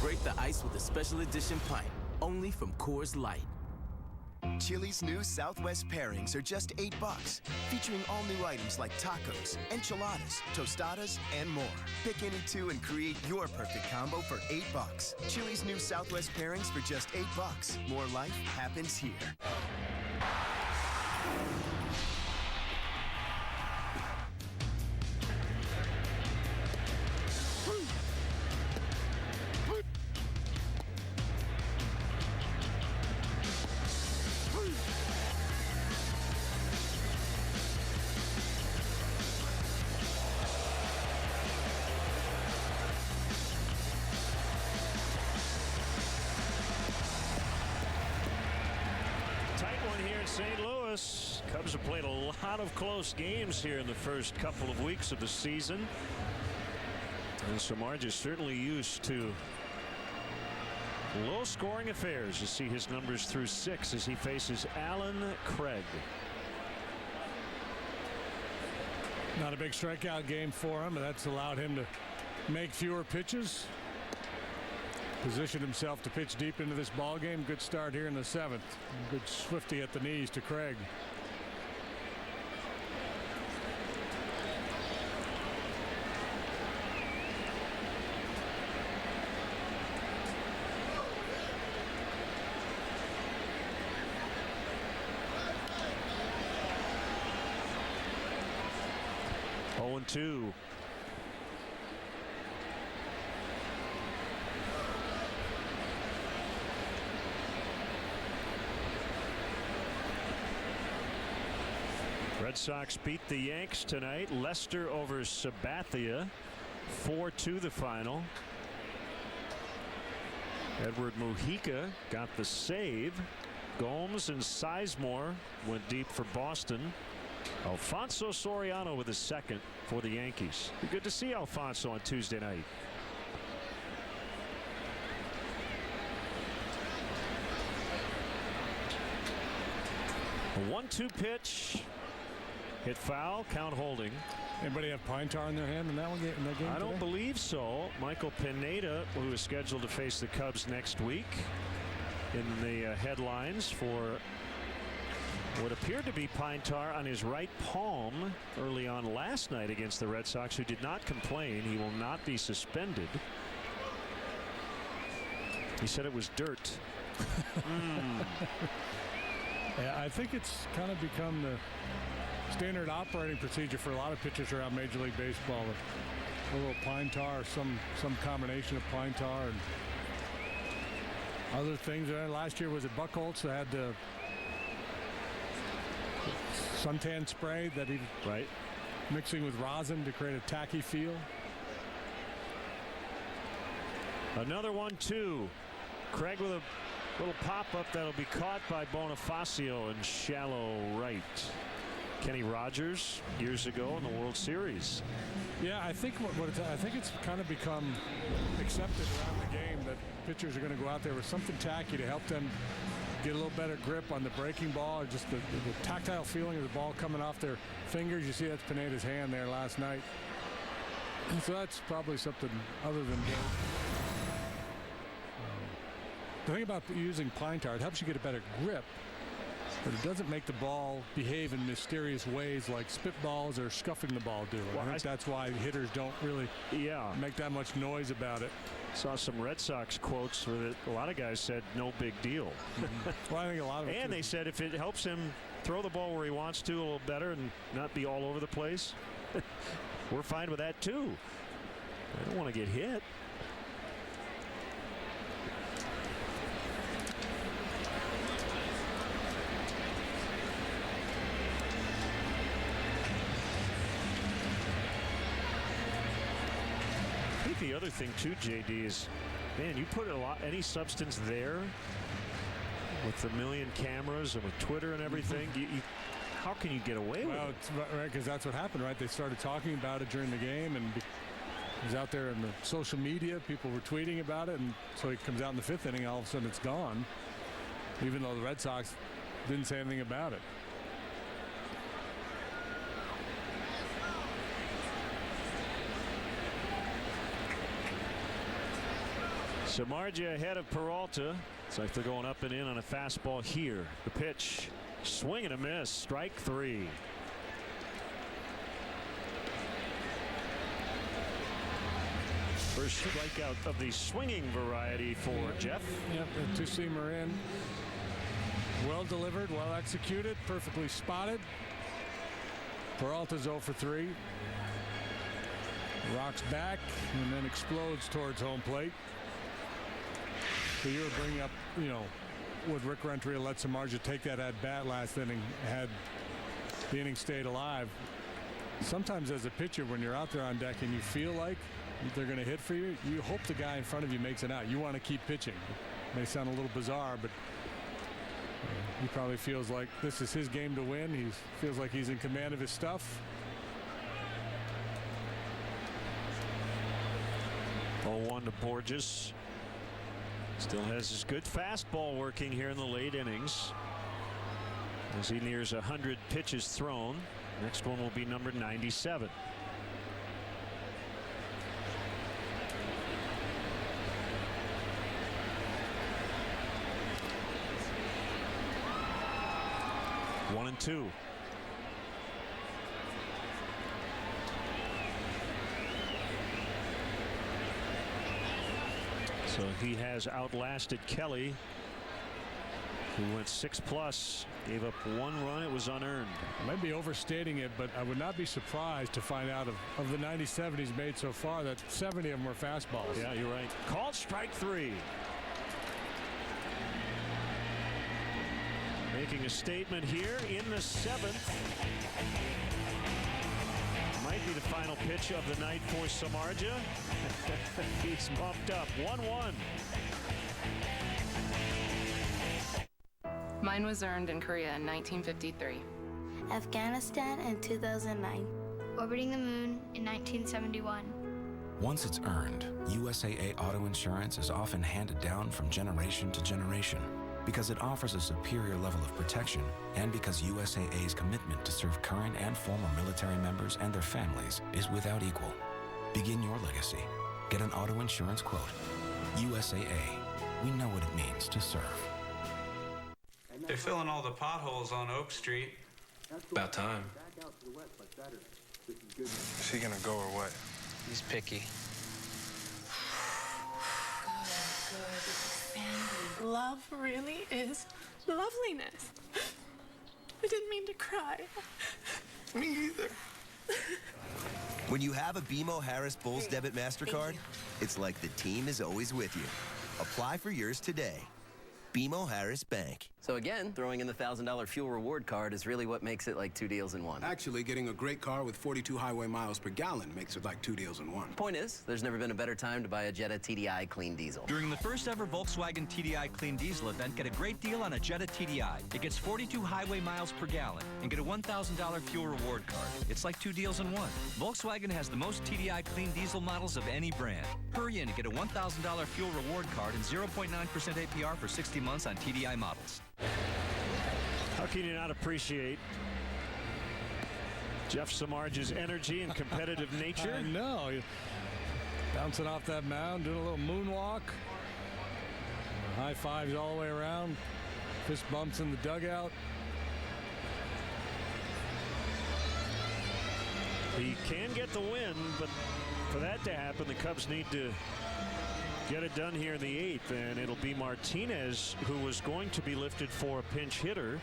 Break the ice with a special edition pint, only from Coors Light. Chili's new Southwest pairings are just $8, featuring all new items like tacos, enchiladas, tostadas, and more. Pick any two and create your perfect combo for $8. Chili's new Southwest pairings for just $8. More life happens here. St. Louis. Cubs have played a lot of close games here in the first couple of weeks of the season. And Samardzija is certainly used to low scoring affairs. You see his numbers through 6 as he faces Alan Craig. Not a big strikeout game for him, and that's allowed him to make fewer pitches. Positioned himself to pitch deep into this ball game. Good start here in the 7th. Good swifty at the knees to Craig. Oh, 2. Red Sox beat the Yanks tonight. Lester over Sabathia. 4-2 the final. Edward Mujica got the save. Gomes and Sizemore went deep for Boston. Alfonso Soriano with a second for the Yankees. Be good to see Alfonso on Tuesday night. A 1-2 pitch. Hit foul, count holding. Anybody have pine tar in their hand in that one? In that game I don't believe so. Michael Pineda, who is scheduled to face the Cubs next week, in the headlines for what appeared to be pine tar on his right palm early on last night against the Red Sox, who did not complain. He will not be suspended. He said it was dirt. Yeah, I think it's kind of become the standard operating procedure for a lot of pitchers around Major League Baseball. A little pine tar, some combination of pine tar and other things. Last year was it Buchholz that had the suntan spray that he mixing with rosin to create a tacky feel. Another 1-2. Craig with a little pop-up that'll be caught by Bonifacio in shallow right. Kenny Rogers years ago in the World Series. Yeah, I think I think it's kind of become accepted around the game that pitchers are going to go out there with something tacky to help them get a little better grip on the breaking ball, or just the tactile feeling of the ball coming off their fingers. You see that's Pineda's hand there last night. So that's probably something other than the thing about using pine tar, it helps you get a better grip, but it doesn't make the ball behave in mysterious ways like spitballs or scuffing the ball do. Well, I think that's why hitters don't really make that much noise about it. Saw some Red Sox quotes where a lot of guys said no big deal. Well, I think a lot of it and they said if it helps him throw the ball where he wants to a little better and not be all over the place, we're fine with that too. I don't want to get hit. I think the other thing too, JD, is, man, you put any substance there with the million cameras and with Twitter and everything, how can you get away with it? Well, it's right, because that's what happened, right? They started talking about it during the game, and it was out there in the social media. People were tweeting about it, and so it comes out in the 5th inning, all of a sudden it's gone, even though the Red Sox didn't say anything about it. Samardzija ahead of Peralta. It's like they're going up and in on a fastball here. The pitch, swing and a miss, strike 3. First strikeout of the swinging variety for Jeff. Yep, a two-seamer in. Well delivered, well executed, perfectly spotted. Peralta's 0 for 3. Rocks back and then explodes towards home plate. So you were bringing up, would Rick Renteria let Samardzija take that at bat last inning had the inning stayed alive? Sometimes as a pitcher, when you're out there on deck and you feel like they're going to hit for you, you hope the guy in front of you makes it out. You want to keep pitching. It may sound a little bizarre, but he probably feels like this is his game to win. He feels like he's in command of his stuff. 0-1 to Borges. Still has his good fastball working here in the late innings as he nears 100 pitches thrown. Next one will be number 97. One and two. So he has outlasted Kelly, who went 6+, gave up 1 run. It was unearned. I might be overstating it, but I would not be surprised to find out of the 97 he's made so far that 70 of them were fastballs. Yeah, you're right. Called strike 3. Making a statement here in the 7th. Might be the final pitch of the night for Samardzija. He's bumped up. 1-1. Mine was earned in Korea in 1953. Afghanistan in 2009. Orbiting the moon in 1971. Once it's earned, USAA Auto Insurance is often handed down from generation to generation because it offers a superior level of protection and because USAA's commitment to serve current and former military members and their families is without equal. Begin your legacy. Get an auto insurance quote. USAA. We know what it means to serve. They're filling all the potholes on Oak Street. About time. Is he gonna go or what? He's picky. Love really is loveliness. I didn't mean to cry. Me either. When you have a BMO Harris Bulls Debit MasterCard, it's like the team is always with you. Apply for yours today. BMO Harris Bank. So again, throwing in the $1,000 fuel reward card is really what makes it like 2 deals in one. Actually, getting a great car with 42 highway miles per gallon makes it like 2 deals in one. Point is, there's never been a better time to buy a Jetta TDI clean diesel. During the first ever Volkswagen TDI clean diesel event, get a great deal on a Jetta TDI. It gets 42 highway miles per gallon and get a $1,000 fuel reward card. It's like 2 deals in one. Volkswagen has the most TDI clean diesel models of any brand. Hurry in and get a $1,000 fuel reward card and 0.9% APR for 60 months on TDI models. How can you not appreciate Jeff Samardz's energy and competitive nature? I know. Bouncing off that mound, doing a little moonwalk. High fives all the way around. Fist bumps in the dugout. He can get the win, but for that to happen, the Cubs need to get it done here in the 8th, and it'll be Martinez who was going to be lifted for a pinch hitter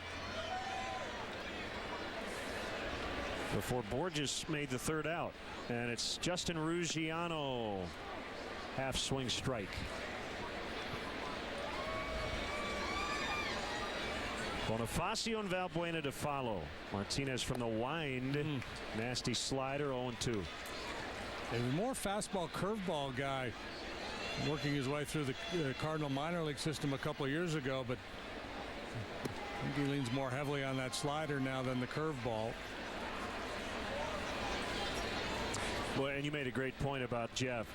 before Borges made the 3rd out, and it's Justin Ruggiano, half swing strike. Bonifacio and Valbuena to follow. Martinez from the wind. Nasty slider, 0-2. A more fastball curveball guy, working his way through the Cardinal minor league system a couple of years ago, but I think he leans more heavily on that slider now than the curveball. Well, and you made a great point about Jeff.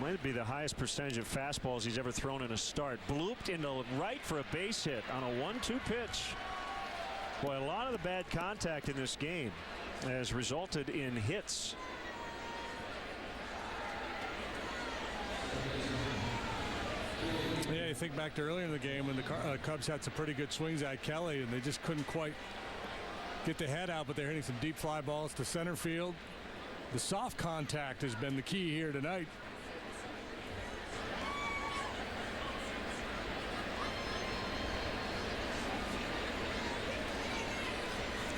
Might be the highest percentage of fastballs he's ever thrown in a start. Blooped into right for a base hit on a 1-2 pitch. Boy, a lot of the bad contact in this game has resulted in hits. Yeah, you think back to earlier in the game when the Cubs had some pretty good swings at Kelly, and they just couldn't quite get the head out, but they're hitting some deep fly balls to center field. The soft contact has been the key here tonight.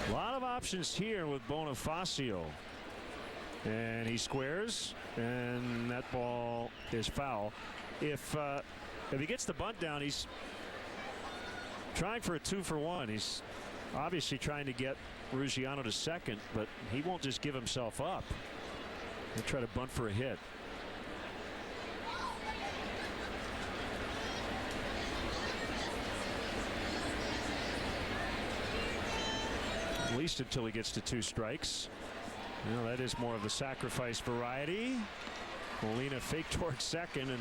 A lot of options here with Bonifacio. And he squares, and that ball is foul. If he gets the bunt down, he's trying for a 2-for-1. He's obviously trying to get Ruggiano to second, but he won't just give himself up. He'll try to bunt for a hit. At least until he gets to 2 strikes. Well, that is more of the sacrifice variety. Molina faked towards second and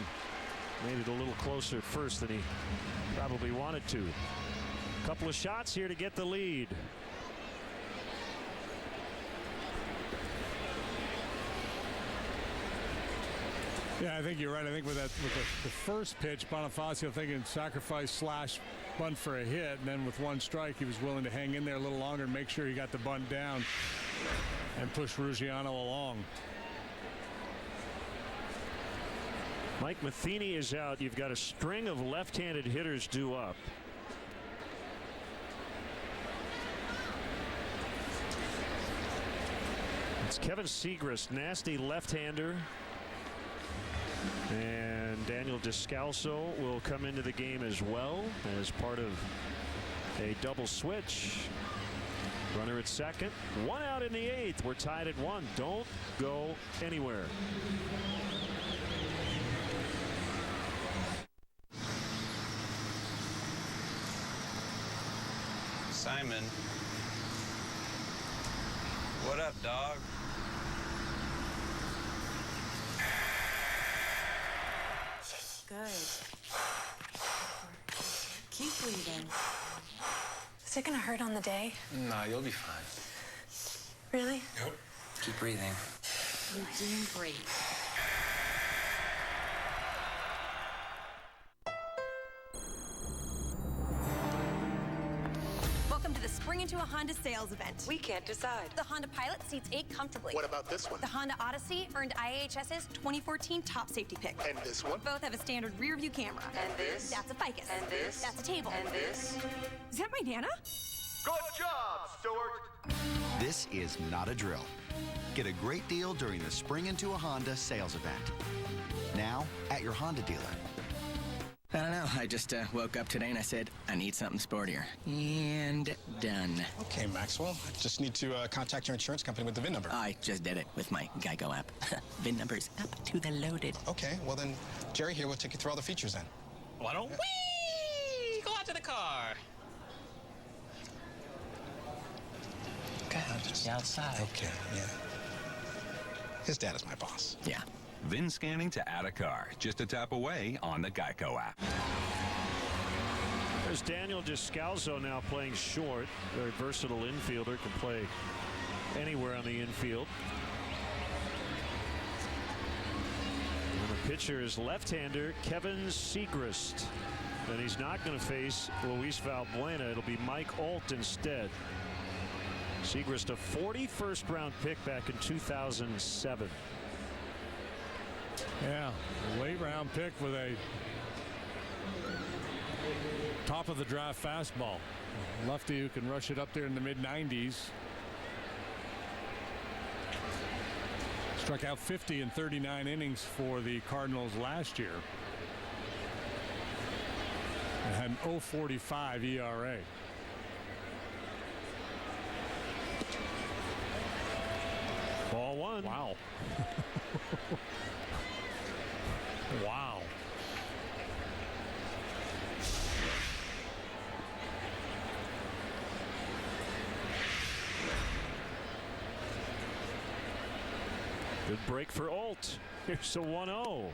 made it a little closer at first than he probably wanted to. Couple of shots here to get the lead. Yeah, I think you're right. I think with the first pitch, Bonifacio thinking sacrifice slash bunt for a hit, and then with 1 strike, he was willing to hang in there a little longer and make sure he got the bunt down and push Ruggiano along. Mike Matheny is out. You've got a string of left-handed hitters due up. It's Kevin Segrist, nasty left-hander. And Daniel Descalso will come into the game as well as part of a double switch. Runner at second. 1 out in the 8th. We're tied at 1. Don't go anywhere. Simon. What up, dog? Good. Keep breathing. Is it gonna hurt on the day? Nah, you'll be fine. Really? Yep. Keep breathing. You're doing great. Welcome to the Spring Into a Honda sales event. We can't decide. The Honda Pilot seats 8 comfortably. What about this one? The Honda Odyssey earned IAHS's 2014 top safety pick. And this one? Both have a standard rear view camera. And this? That's a Ficus. And this? That's a table. And this? Is that my Nana? Good job, Stuart. This is not a drill. Get a great deal during the Spring Into a Honda sales event. Now at your Honda dealer. I don't know. I just woke up today and I said, I need something sportier. And done. Okay, Maxwell. I just need to contact your insurance company with the VIN number. I just did it with my Geico app. VIN number's up to the loaded. Okay, well then, Jerry here will take you through all the features then. Why don't we go out to the car? Okay, I'll just... outside. Okay, yeah. His dad is my boss. Yeah. VIN scanning to add a car. Just a tap away on the Geico app. There's Daniel Descalzo now playing short. Very versatile infielder, can play anywhere on the infield. And the pitcher is left-hander Kevin Segrist. And he's not going to face Luis Valbuena. It'll be Mike Alt instead. Segrist, a 41st round pick back in 2007. Yeah, a late round pick with a top of the draft fastball. Lefty who can rush it up there in the mid-90s. Struck out 50 in 39 innings for the Cardinals last year. And had an 0.45 ERA. Ball one. Wow. Wow. Good break for Alt. Here's a 1-0.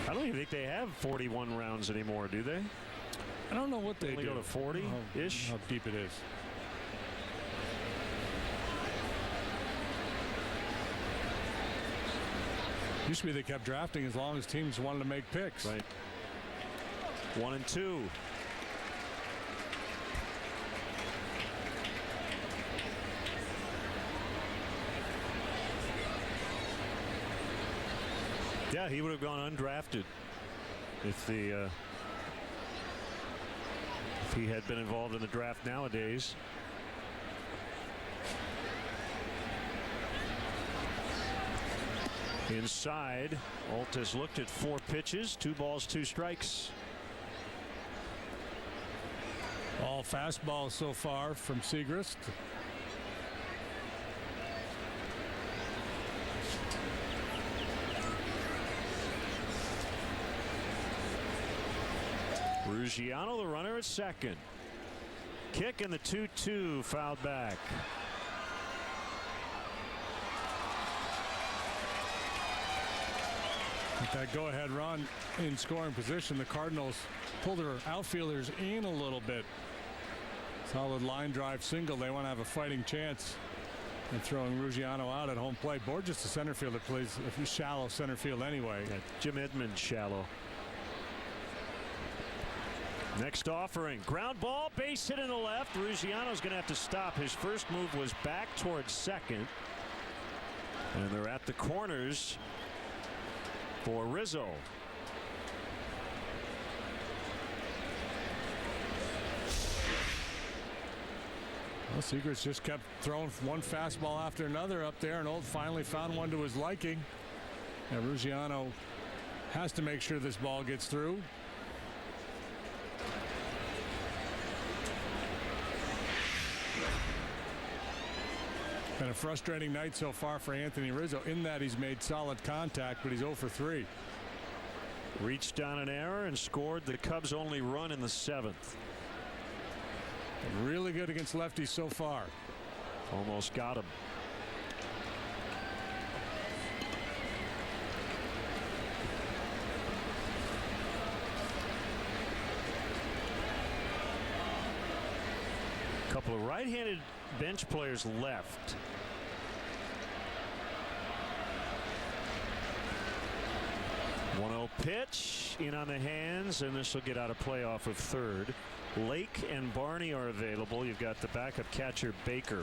I don't even think they have 41 rounds anymore, do they? I don't know what they do. Go to 40-ish? How deep it is. Used to be they kept drafting as long as teams wanted to make picks. Right. 1 and 2. Yeah, he would have gone undrafted if he had been involved in the draft nowadays. Inside, Alt has looked at 4 pitches, 2 balls, 2 strikes. All fastballs so far from Segrist. Ruggiano, the runner at second. Kick in the 2-2, fouled back. With that go-ahead run in scoring position, the Cardinals pull their outfielders in a little bit. Solid line drive single. They want to have a fighting chance in throwing Ruggiano out at home plate. Borges, the center fielder, plays a shallow center field anyway. Yeah, Jim Edmonds shallow. Next offering, ground ball, base hit in the left. Ruggiano's going to have to stop. His first move was back towards second. And they're at the corners for Rizzo. Well, Segrist just kept throwing one fastball after another up there, and Old finally found one to his liking. And Ruggiano has to make sure this ball gets through. Been a frustrating night so far for Anthony Rizzo in that he's made solid contact, but he's 0 for 3. Reached on an error and scored the Cubs' only run in the 7th. Really good against lefties so far. Almost got him. Couple of right-handed bench players left. One-0 pitch in on the hands, and this will get out of play off of third. Lake and Barney are available. You've got the backup catcher Baker.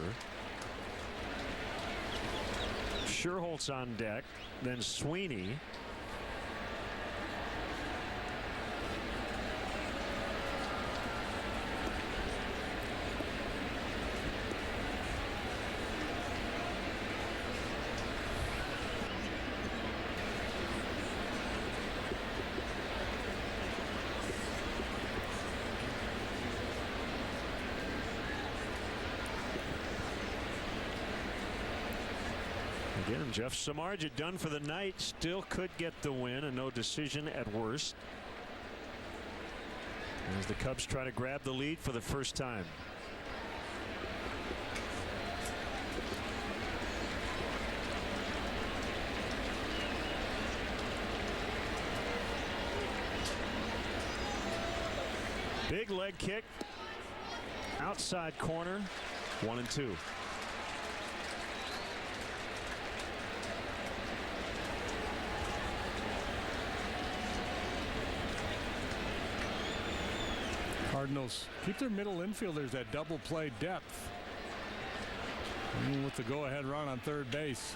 Sherholtz on deck, then Sweeney. Again, Jeff Samardzija done for the night. Still could get the win, and no decision at worst. As the Cubs try to grab the lead for the first time. Big leg kick. Outside corner. 1-2. Cardinals keep their middle infielders at double play depth. With the go-ahead run on third base.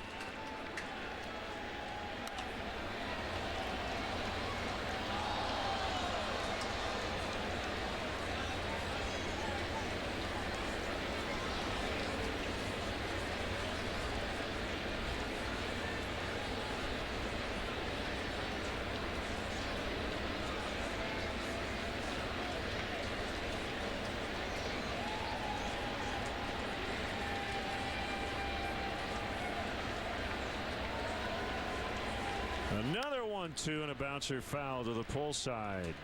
Another 1-2 and a bouncer foul to the pull side.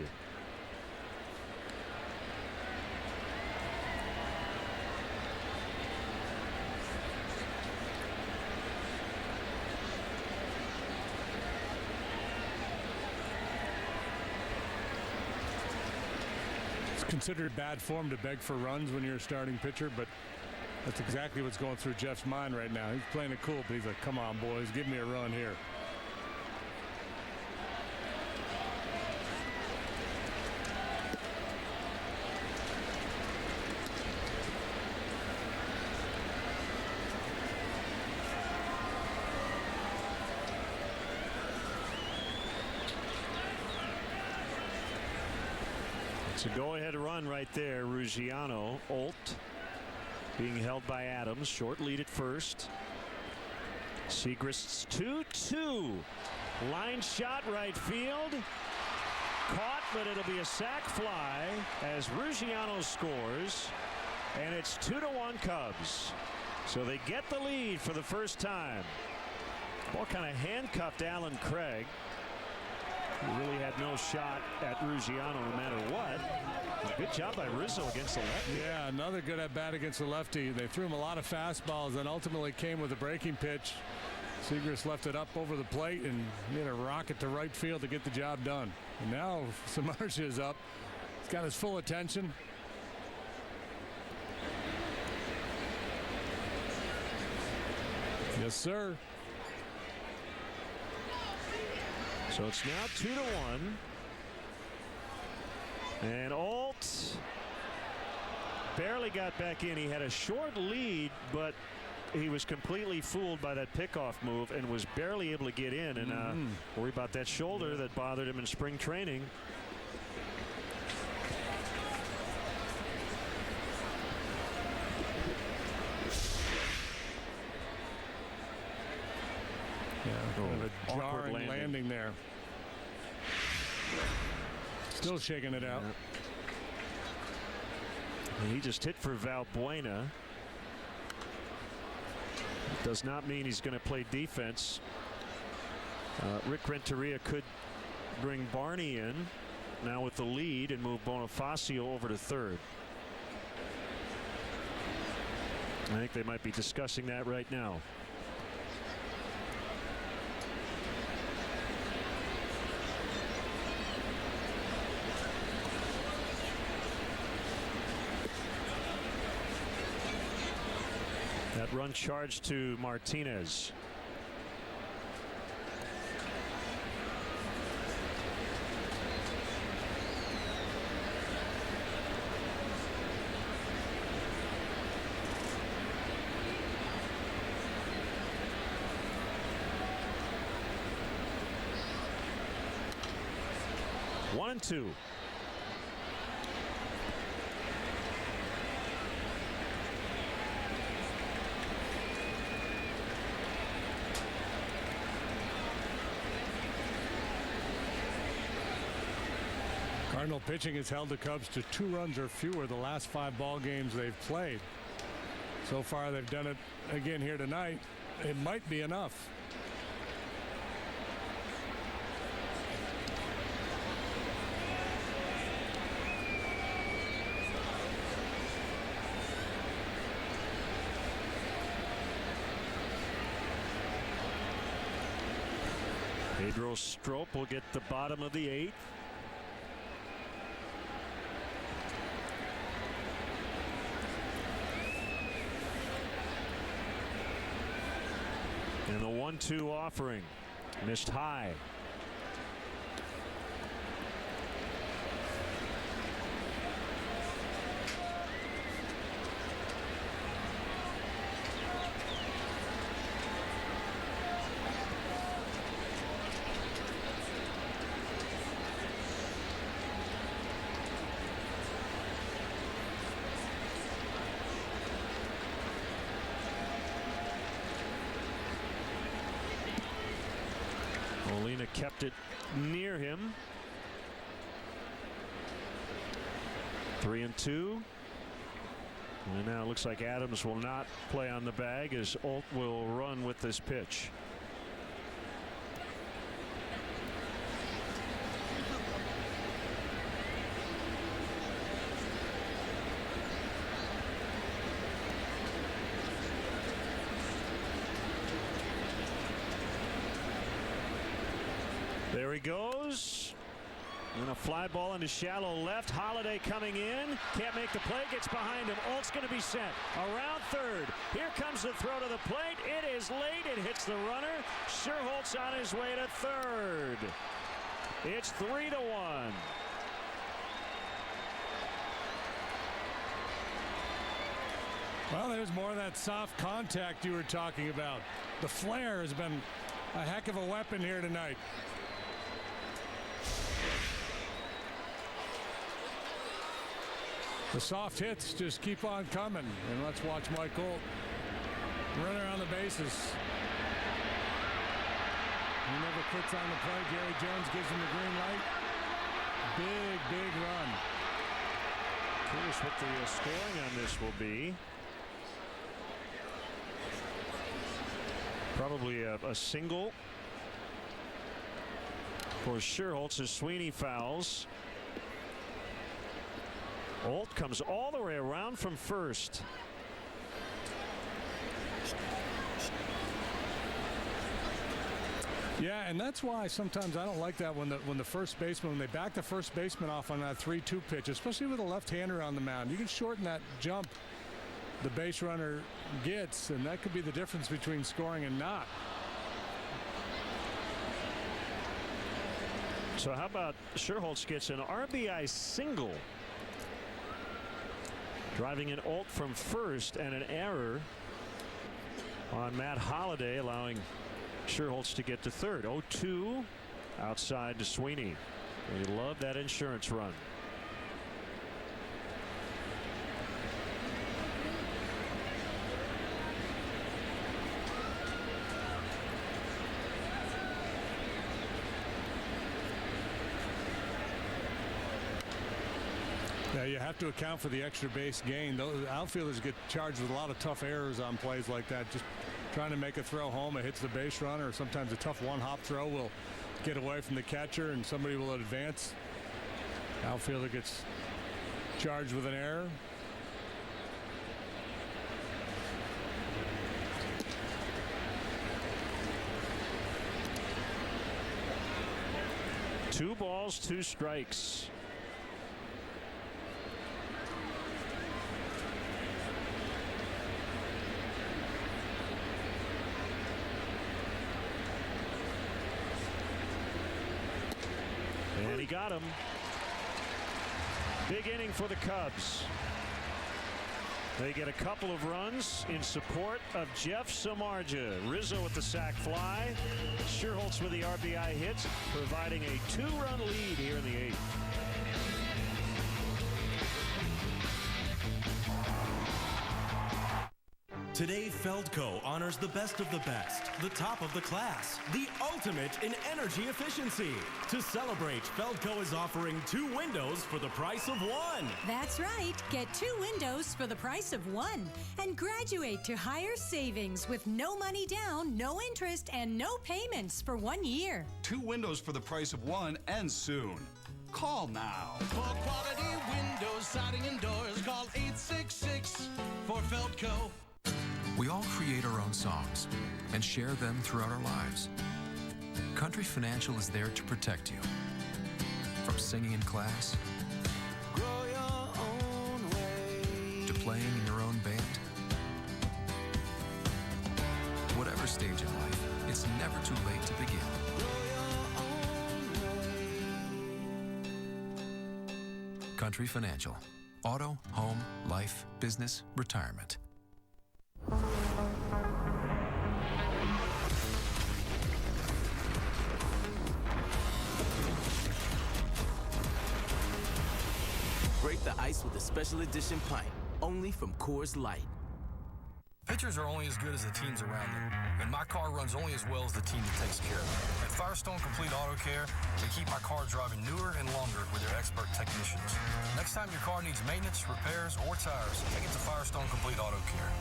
It's considered bad form to beg for runs when you're a starting pitcher, but that's exactly what's going through Jeff's mind right now. He's playing it cool, but he's like, come on, boys, give me a run here. It's a go-ahead run right there. Ruggiano. Olt being held by Adams. Short lead at first. Segrist's 2-2. Line shot right field. Caught, but it'll be a sac fly as Ruggiano scores. And it's 2-1 Cubs. So they get the lead for the first time. Ball kind of handcuffed Alan Craig. He really had no shot at Ruggiano no matter what. Good job by Rizzo against the lefty. Yeah, another good at bat against the lefty. They threw him a lot of fastballs and ultimately came with a breaking pitch. Segrist left it up over the plate and hit a rocket to right field to get the job done. And now Samardzija is up. He's got his full attention. Yes, sir. So it's now 2-1. And Alt barely got back in. He had a short lead, but he was completely fooled by that pickoff move and was barely able to get in. And worry about that shoulder that bothered him in spring training. Kind of a jarring landing there. Still shaking it out. He just hit for Valbuena. Does not mean he's going to play defense. Rick Renteria could bring Barney in now with the lead and move Bonifacio over to third. I think they might be discussing that right now. That run charged to Martinez. One and two. Cardinal pitching has held the Cubs to 2 runs or fewer the last 5 ball games they've played. So far they've done it again here tonight. it might be enough. Pedro Strop will get the bottom of the 8th. And the 1-2 offering missed high. Molina kept it near him. 3-2. And now it looks like Adams will not play on the bag as Alt will run with this pitch. There he goes. And a fly ball into shallow left. Holiday coming in. Can't make the play. Gets behind him. Alt's going to be sent around third. Here comes the throw to the plate. It is late. It hits the runner. Sherholtz on his way to third. It's 3-1. Well, there's more of that soft contact you were talking about. The flare has been a heck of a weapon here tonight. The soft hits just keep on coming. And let's watch Mike Holt run around the bases. He never quits on the play. Gary Jones gives him the green light. Big run. Curious what the scoring on this will be. Probably a single for Sherholtz as Sweeney fouls. Alt comes all the way around from first. Yeah, and that's why sometimes I don't like that when the first baseman, when they back the first baseman off on that 3-2 pitch, especially with a left-hander on the mound. You can shorten that jump the base runner gets, and that could be the difference between scoring and not. So how about Sherholtz gets an RBI single, driving in Alt from first, and an error on Matt Holliday, allowing Sherholtz to get to third. 0-2 outside to Sweeney. They love that insurance run. Yeah, you have to account for the extra base gain. Those outfielders get charged with a lot of tough errors on plays like that. Just trying to make a throw home, it hits the base runner, or sometimes a tough one-hop throw will get away from the catcher and somebody will advance. Outfielder gets charged with an error. Two balls, two strikes. And he got him. Big inning for the Cubs. They get a couple of runs in support of Jeff Samardzija. Rizzo with the sac fly. Sherholtz with the RBI hits, providing a 2-run lead here in the 8th. Today, Feldco honors the best of the best, the top of the class, the ultimate in energy efficiency. To celebrate, Feldco is offering 2 windows for the price of 1. That's right. Get 2 windows for the price of 1 and graduate to higher savings with no money down, no interest, and no payments for 1 year. 2 windows for the price of 1 and soon. Call now. For quality windows, siding, and doors, call 866 for Feldco. We all create our own songs and share them throughout our lives. Country Financial is there to protect you. From singing in class, Grow your own way. to playing in your own band. Whatever stage in life, it's never too late to begin. Country Financial. Auto, home, life, business, retirement. Break the ice with a special edition pint, only from Coors Light. Pitchers are only as good as the teams around them, and my car runs only as well as the team that takes care of it. At Firestone Complete Auto Care, we keep my car driving newer and longer with their expert technicians. Next time your car needs maintenance, repairs, or tires, take it to Firestone Complete Auto Care.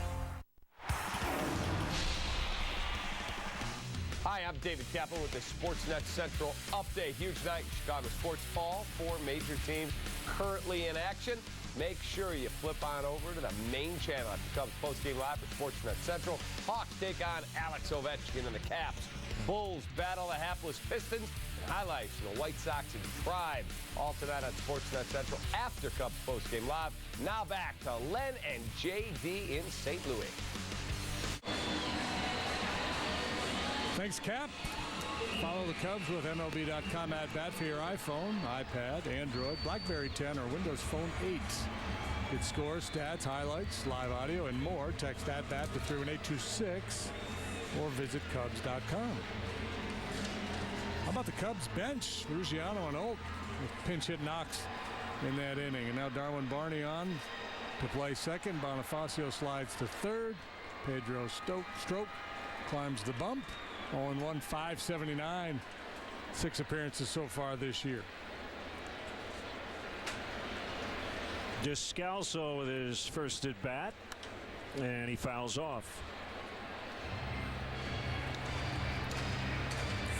Hi, I'm David Kaplan with the Sportsnet Central Update. Huge night in Chicago sports. All 4 major teams currently in action. Make sure you flip on over to the main channel at the Cubs postgame live for Sportsnet Central. Hawks take on Alex Ovechkin and the Caps. Bulls battle the hapless Pistons. And highlights from the White Sox and Tribe. All tonight on Sportsnet Central after Cubs postgame live. Now back to Len and JD in St. Louis. Thanks, Cap. Follow the Cubs with MLB.com at bat for your iPhone, iPad, Android, BlackBerry 10, or Windows Phone 8. Get scores, stats, highlights, live audio, and more. Text at bat to 31826 or visit Cubs.com. How about the Cubs bench? Luciano and Olt with pinch hit knocks in that inning. And now Darwin Barney on to play second. Bonifacio slides to third. Pedro Stroke climbs the bump. 0-1, 579. 6 appearances so far this year. Descalso with his first at bat, and he fouls off.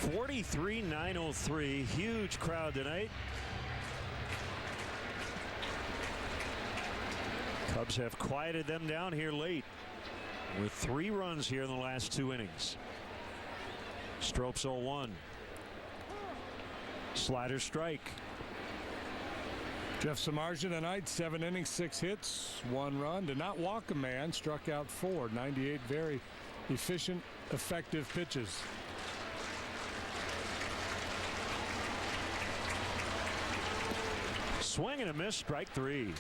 43,903. Huge crowd tonight. Cubs have quieted them down here late with 3 runs here in the last 2 innings. Stropes 0-1. Slider strike. Jeff Samardzija tonight, 7 innings, 6 hits, 1 run. Did not walk a man, struck out 4. 98 very efficient, effective pitches. Swing and a miss, strike 3.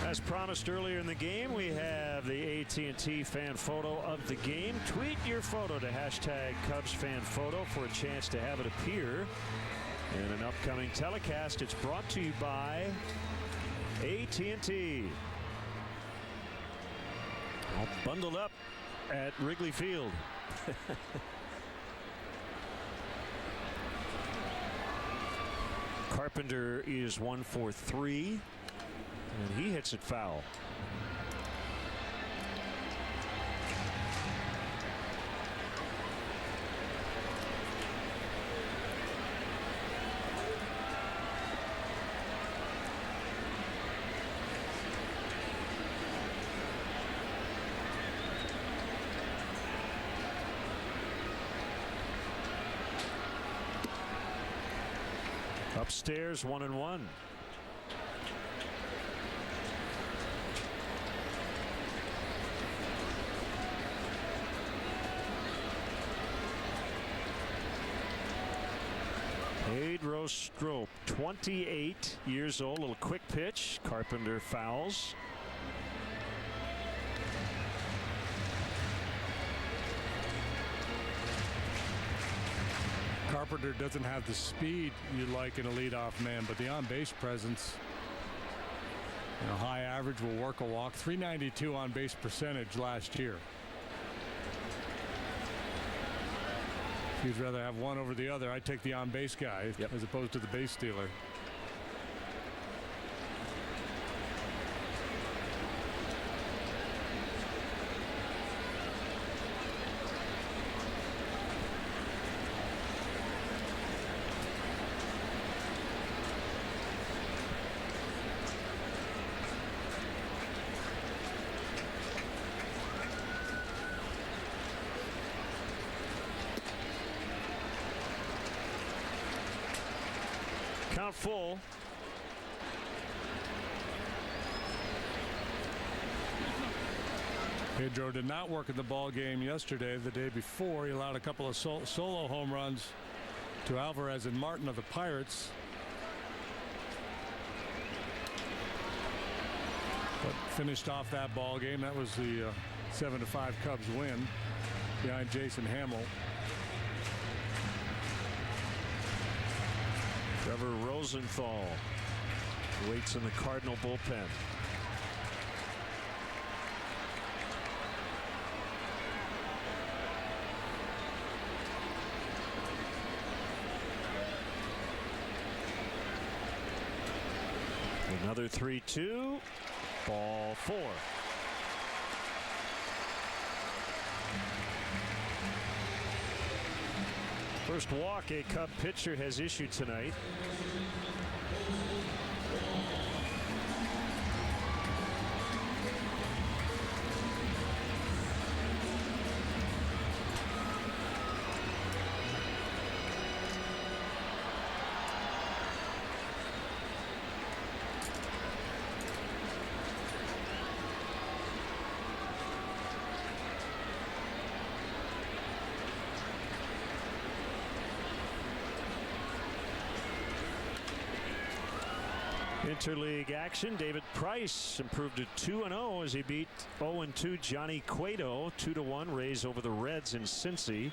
As promised earlier in the game, we have the AT&T fan photo of the game. Tweet your photo to hashtag CubsFanPhoto for a chance to have it appear in an upcoming telecast. It's brought to you by AT&T. All bundled up at Wrigley Field. Carpenter is 1 for 3. And he hits it foul. Upstairs, 1-1. Pedro Strop, 28 years old. Little quick pitch. Carpenter fouls. Carpenter doesn't have the speed you like in a leadoff man, but the on-base presence High average will work a walk. 392 on base percentage last year. If you'd rather have one over the other, I'd take the on base guy as opposed to the base stealer. Count full. Pedro did not work in the ball game yesterday. The day before, he allowed a couple of solo home runs to Alvarez and Martin of the Pirates. But finished off that ball game. That was the 7-5 Cubs win behind Jason Hamill. Trevor Rosenthal waits in the Cardinal bullpen. Another 3-2. Ball 4. First walk a Cub pitcher has issued tonight. Interleague action. David Price improved to 2-0 as he beat 0-2 Johnny Cueto. 2-1 Rays over the Reds in Cincy.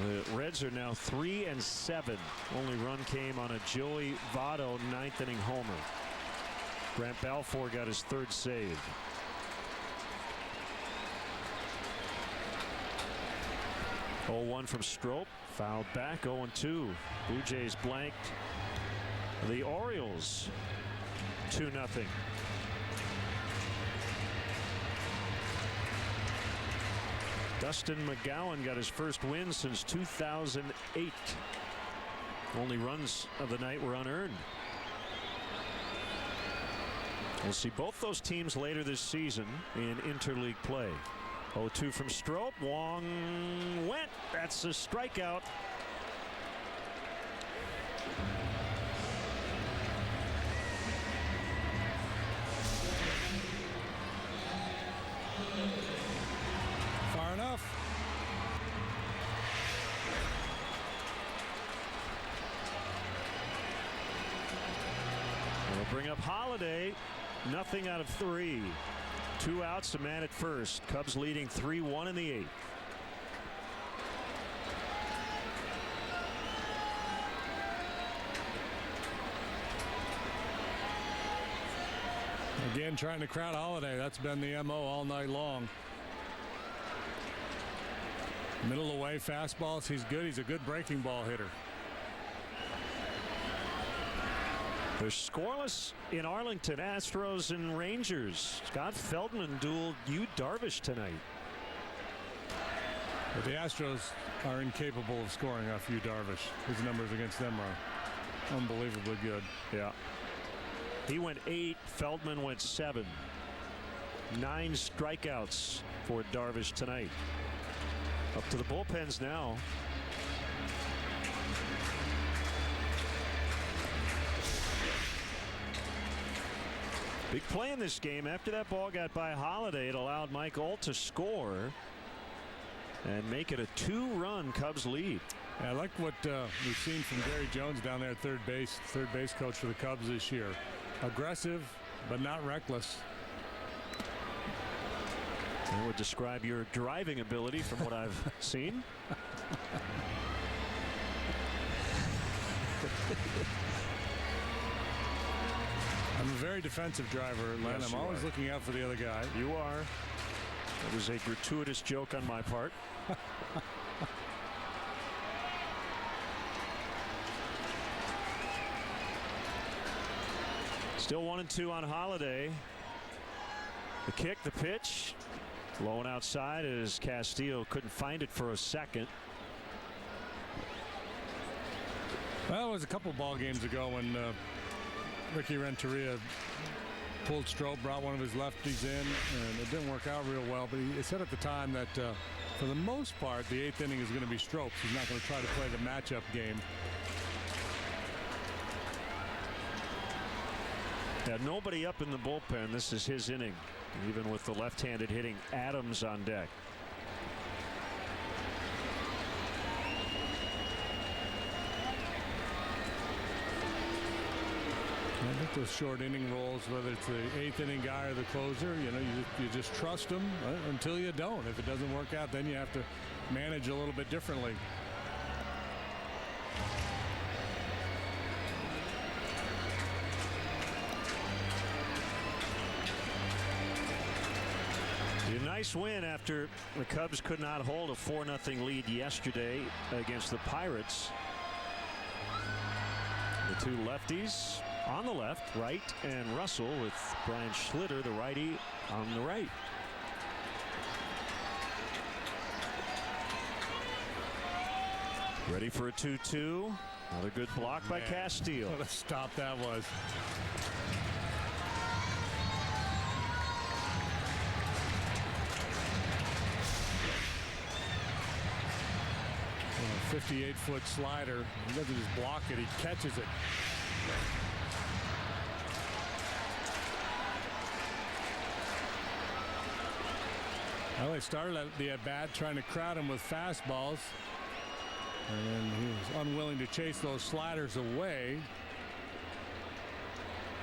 The Reds are now 3-7. Only run came on a Joey Votto 9th inning homer. Grant Balfour got his 3rd save. Oh, 1 from Strop. Fouled back. 0-2. Blue Jays blanked the Orioles 2-0. Dustin McGowan got his first win since 2008. Only runs of the night were unearned. We'll see both those teams later this season in interleague play. 0-2 from Strop. Wong went. That's a strikeout. Far enough. We'll bring up Holiday. Nothing out of 3. 2 outs, a man at first. Cubs leading 3-1 in the 8th. Again, trying to crowd Holiday. That's been the MO all night long. Middle away fastballs. He's good. He's a good breaking ball hitter. They're scoreless in Arlington. Astros and Rangers. Scott Feldman dueled Yu Darvish tonight. But the Astros are incapable of scoring off Yu Darvish. His numbers against them are unbelievably good. Yeah. He went 8. Feldman went 7. 9 strikeouts for Darvish tonight. Up to the bullpens now. Big play in this game. After that ball got by Holiday, it allowed Mike Olt to score and make it a 2-run Cubs lead. Yeah, I like what we've seen from Gary Jones down there at third base coach for the Cubs this year. Aggressive, but not reckless. I would describe your driving ability from what I've seen. I'm a very very defensive driver, Len. Yes, I'm always looking out for the other guy. You are. That was a gratuitous joke on my part. Still 1-2 on Holiday. The kick, the pitch. Low and outside as Castillo couldn't find it for a second. Well, it was a couple ball games ago when Ricky Renteria pulled Strobe, brought one of his lefties in, and it didn't work out real well. But he said at the time that for the most part, the 8th inning is going to be Strobe's. He's not going to try to play the matchup game. Yeah, nobody up in the bullpen. This is his inning, even with the left-handed hitting Adams on deck. I think those short inning rolls, whether it's the 8th inning guy or the closer, you just trust them until you don't. If it doesn't work out, then you have to manage a little bit differently. A nice win after the Cubs could not hold a 4-0 lead yesterday against the Pirates. The two lefties on the left, Wright and Russell, with Brian Schlitter, the righty, on the right. Ready for a 2-2. Another good block by Castillo. What a stop that was. 58-foot slider. He doesn't just block it, he catches it. Well, they started the at-bat trying to crowd him with fastballs. And he was unwilling to chase those sliders away.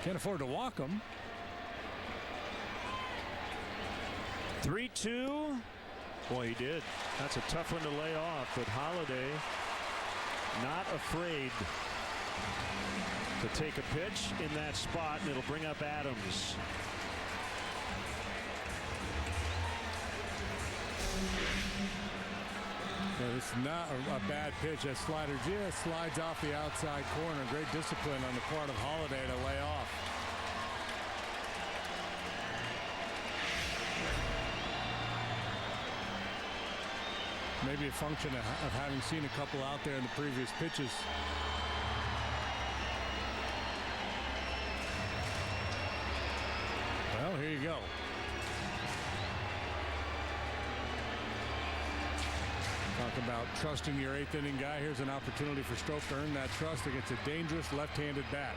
Can't afford to walk them. 3-2. Boy, he did. That's a tough one to lay off, but Holiday not afraid to take a pitch in that spot, and it'll bring up Adams. Yeah, this is not a bad pitch. That slider just slides off the outside corner. Great discipline on the part of Holiday to lay off. Maybe a function of having seen a couple out there in the previous pitches. Well, here you go. Talk about trusting your 8th inning guy. Here's an opportunity for Strope to earn that trust against a dangerous left-handed bat.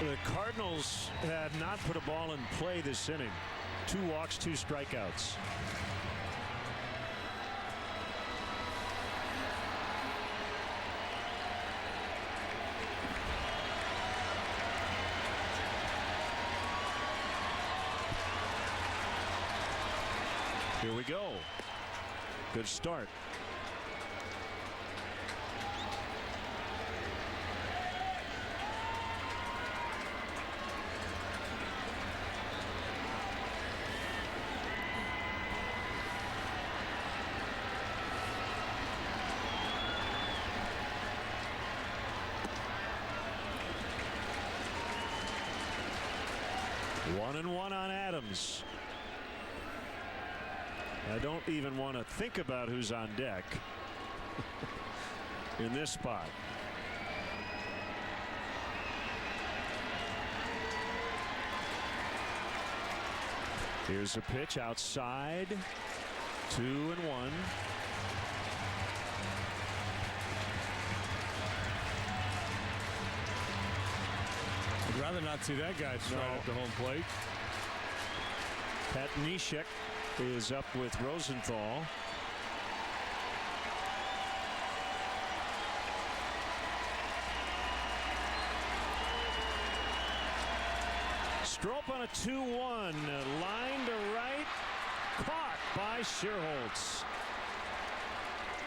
The Cardinals had not put a ball in play this inning. 2 walks, 2 strikeouts. Here we go. Good start. One and one on Adams. I don't even want to think about who's on deck in this spot. Here's a pitch outside. 2-1. I'd rather not see that guy straight up to home plate. Pat Neshek is up with Rosenthal. Strope on a 2-1. Line to right. Caught by Scherholz.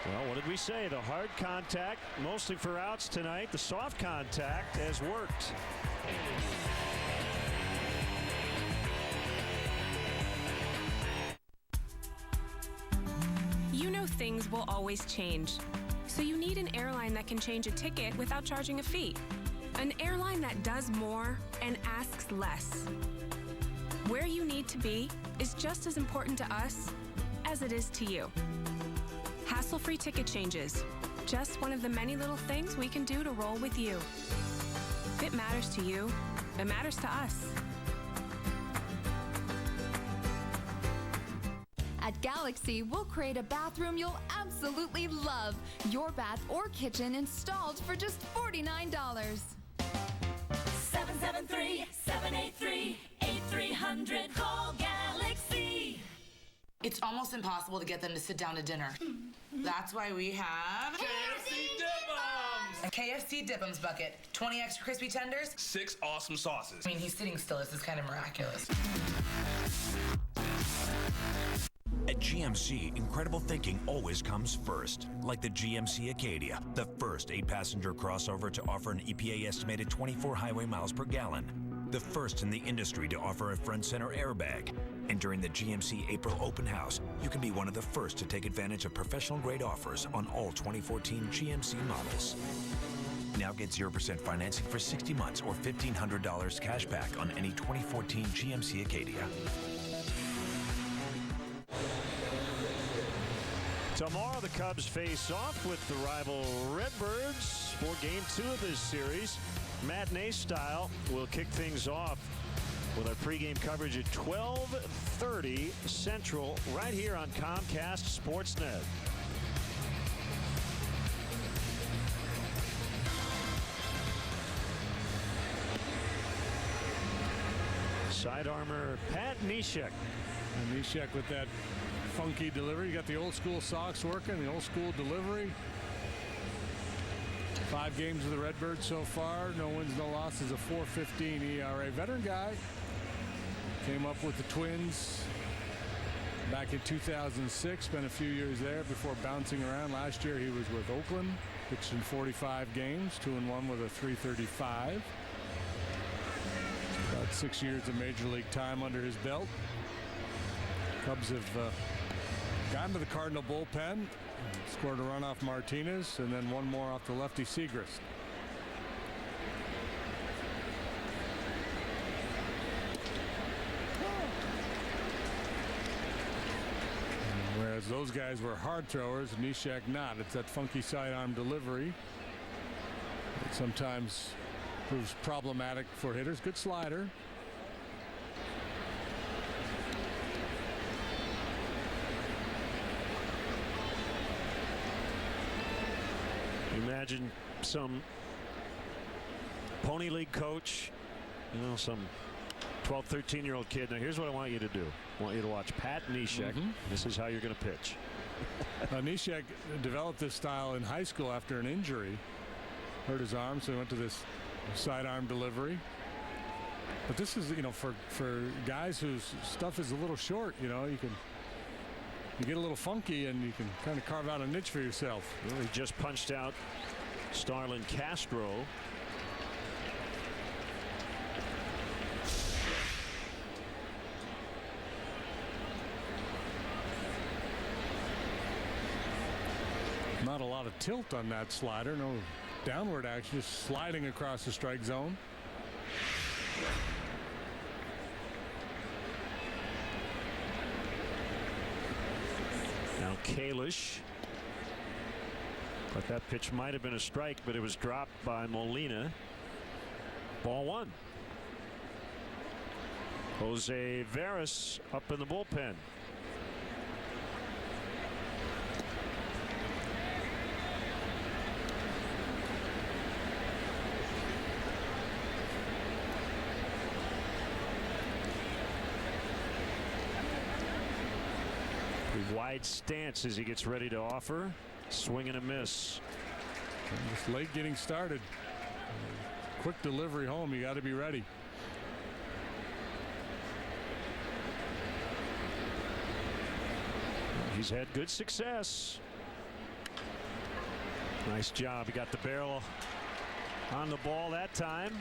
Well, what did we say? The hard contact, mostly for outs tonight. The soft contact has worked. You know things will always change. So you need an airline that can change a ticket without charging a fee. An airline that does more and asks less. Where you need to be is just as important to us as it is to you. Hassle-free ticket changes. Just one of the many little things we can do to roll with you. If it matters to you, it matters to us. At Galaxy, we'll create a bathroom you'll absolutely love. Your bath or kitchen installed for just $49. 773-783-8300. Call Galaxy. It's almost impossible to get them to sit down to dinner. That's why we have KFC Dip-Ums! a KFC Dip-Ums bucket. 20 extra crispy tenders. 6 awesome sauces. I mean, he's sitting still. This is kind of miraculous. At GMC, incredible thinking always comes first. Like the GMC Acadia, the first 8-passenger crossover to offer an EPA-estimated 24 highway miles per gallon. The first in the industry to offer a front center airbag. And during the GMC April open house, you can be one of the first to take advantage of professional-grade offers on all 2014 GMC models. Now get 0% financing for 60 months or $1,500 cash back on any 2014 GMC Acadia. Tomorrow, the Cubs face off with the rival Redbirds for Game 2 of this series. Matinee style. We'll kick things off with our pregame coverage at 12:30 Central right here on Comcast Sportsnet. Side armor Pat Neshek. And Neshek with that funky delivery. You got the old school socks working, the old school delivery. 5 games of the Redbirds so far. No wins, no losses, a 4.15 ERA. Veteran guy. Came up with the Twins back in 2006. Spent a few years there before bouncing around. Last year he was with Oakland. Pitched in 45 games. 2-1 with a 3.35. About 6 years of major league time under his belt. Cubs have gotten to the Cardinal bullpen. Scored a run off Martinez and then one more off the lefty Segrist. Whereas those guys were hard throwers, Neshek not. It's that funky sidearm delivery that sometimes proves problematic for hitters. Good slider. Imagine some Pony League coach, some 12, 13-year-old kid. Now, here's what I want you to do. I want you to watch Pat Neshek. This is how you're going to pitch. Neshek developed this style in high school after an injury. Hurt his arm, so he went to this sidearm delivery. But this is, for guys whose stuff is a little short, you get a little funky and you can kind of carve out a niche for yourself. Well, he just punched out Starlin Castro. Not a lot of tilt on that slider. No downward action, just sliding across the strike zone. Now Kalish. But that pitch might have been a strike, but it was dropped by Molina. Ball 1. Jose Veras up in the bullpen. Wide stance as he gets ready to offer. Swing and a miss. Just late getting started. Quick delivery home. You got to be ready. He's had good success. Nice job. He got the barrel on the ball that time.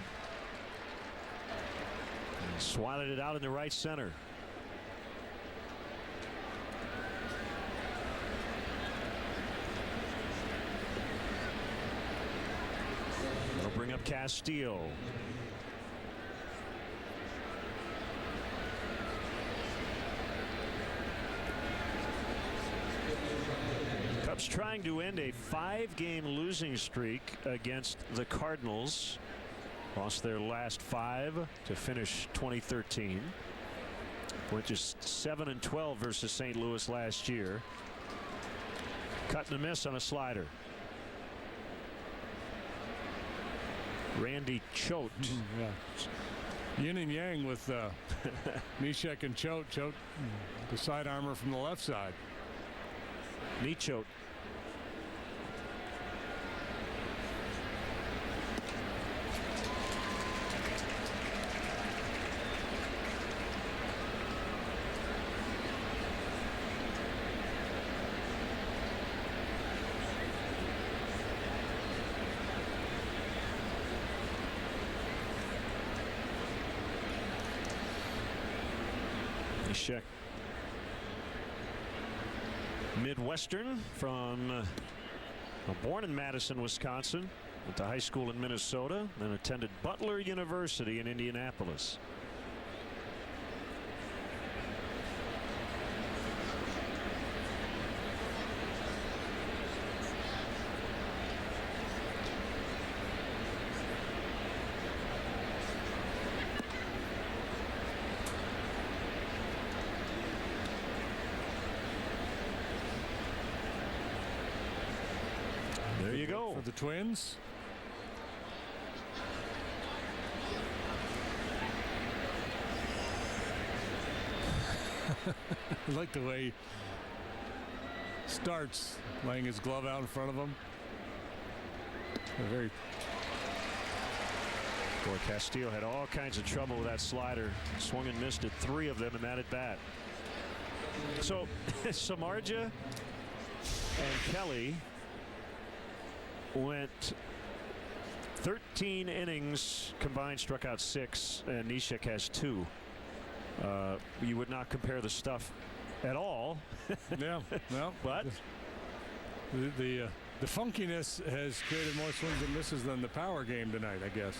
And swatted it out in the right center. They'll bring up Castillo. Cubs trying to end a 5-game losing streak against the Cardinals. Lost their last 5 to finish 2013. Went just 7-12 versus St. Louis last year. Cut and a miss on a slider. Randy Choate. Yeah. Yin and yang with Neshek and Choate. Choate, the side armor from the left side. Choate. Neshek. Midwestern from born in Madison, Wisconsin. Went to high school in Minnesota, then attended Butler University in Indianapolis. There you go. For the Twins. I like the way he starts, laying his glove out in front of him. Very. Boy, Castillo had all kinds of trouble with that slider. Swung and missed at 3 of them in that at bat. So Samardzija and Kelly went 13 innings combined, struck out 6, and Neshek has 2. You would not compare the stuff at all. Yeah, well, but the funkiness has created more swings and misses than the power game tonight, I guess.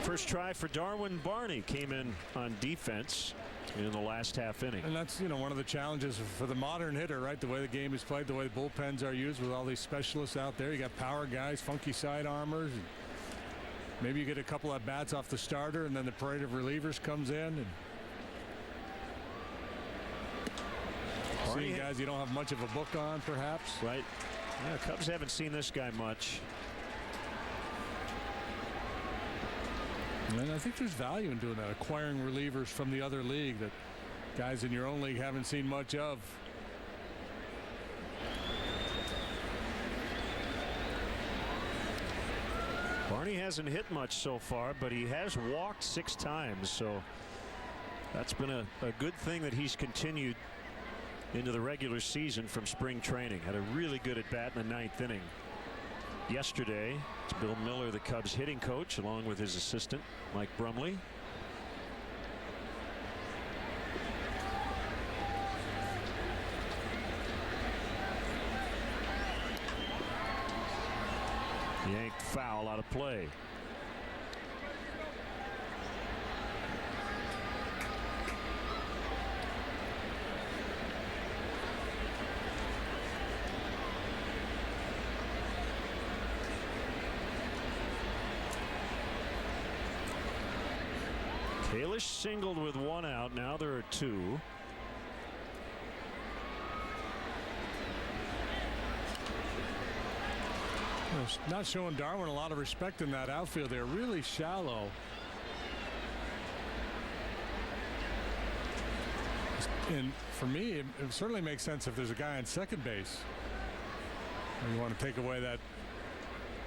First try for Darwin Barney came in on defense in the last half inning. And that's, you know, one of the challenges for the modern hitter, right? The way the game is played, the way the bullpens are used with all these specialists out there. You got power guys, funky side armors. And maybe you get a couple of bats off the starter, and then the parade of relievers comes in. And seeing guys you don't have much of a book on, perhaps. Right. Yeah, Cubs haven't seen this guy much. And I think there's value in doing that, acquiring relievers from the other league that guys in your own league haven't seen much of. Barney hasn't hit much so far, but he has walked 6 times, so that's been a good thing that he's continued into the regular season from spring training. Had a really good at bat in the 9th inning yesterday. It's Bill Miller, the Cubs hitting coach, along with his assistant Mike Brumley. Yanked foul out of play. Kalish singled with 1 out. Now there are 2. Not showing Darwin a lot of respect in that outfield. They're really shallow. And for me, it certainly makes sense if there's a guy on second base. And you want to take away that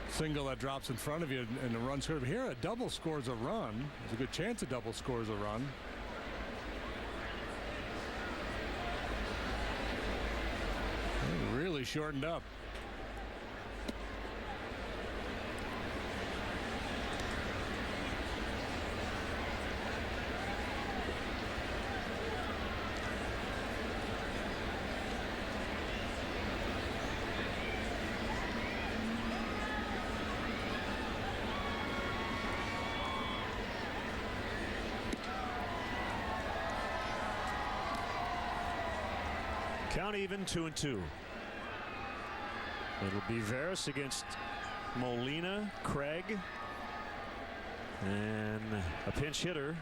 single that drops in front of you and the run scored. Here, a double scores a run. There's a good chance a double scores a run. shortened up. Count even, 2-2. It'll be Veras against Molina, Craig, and a pinch hitter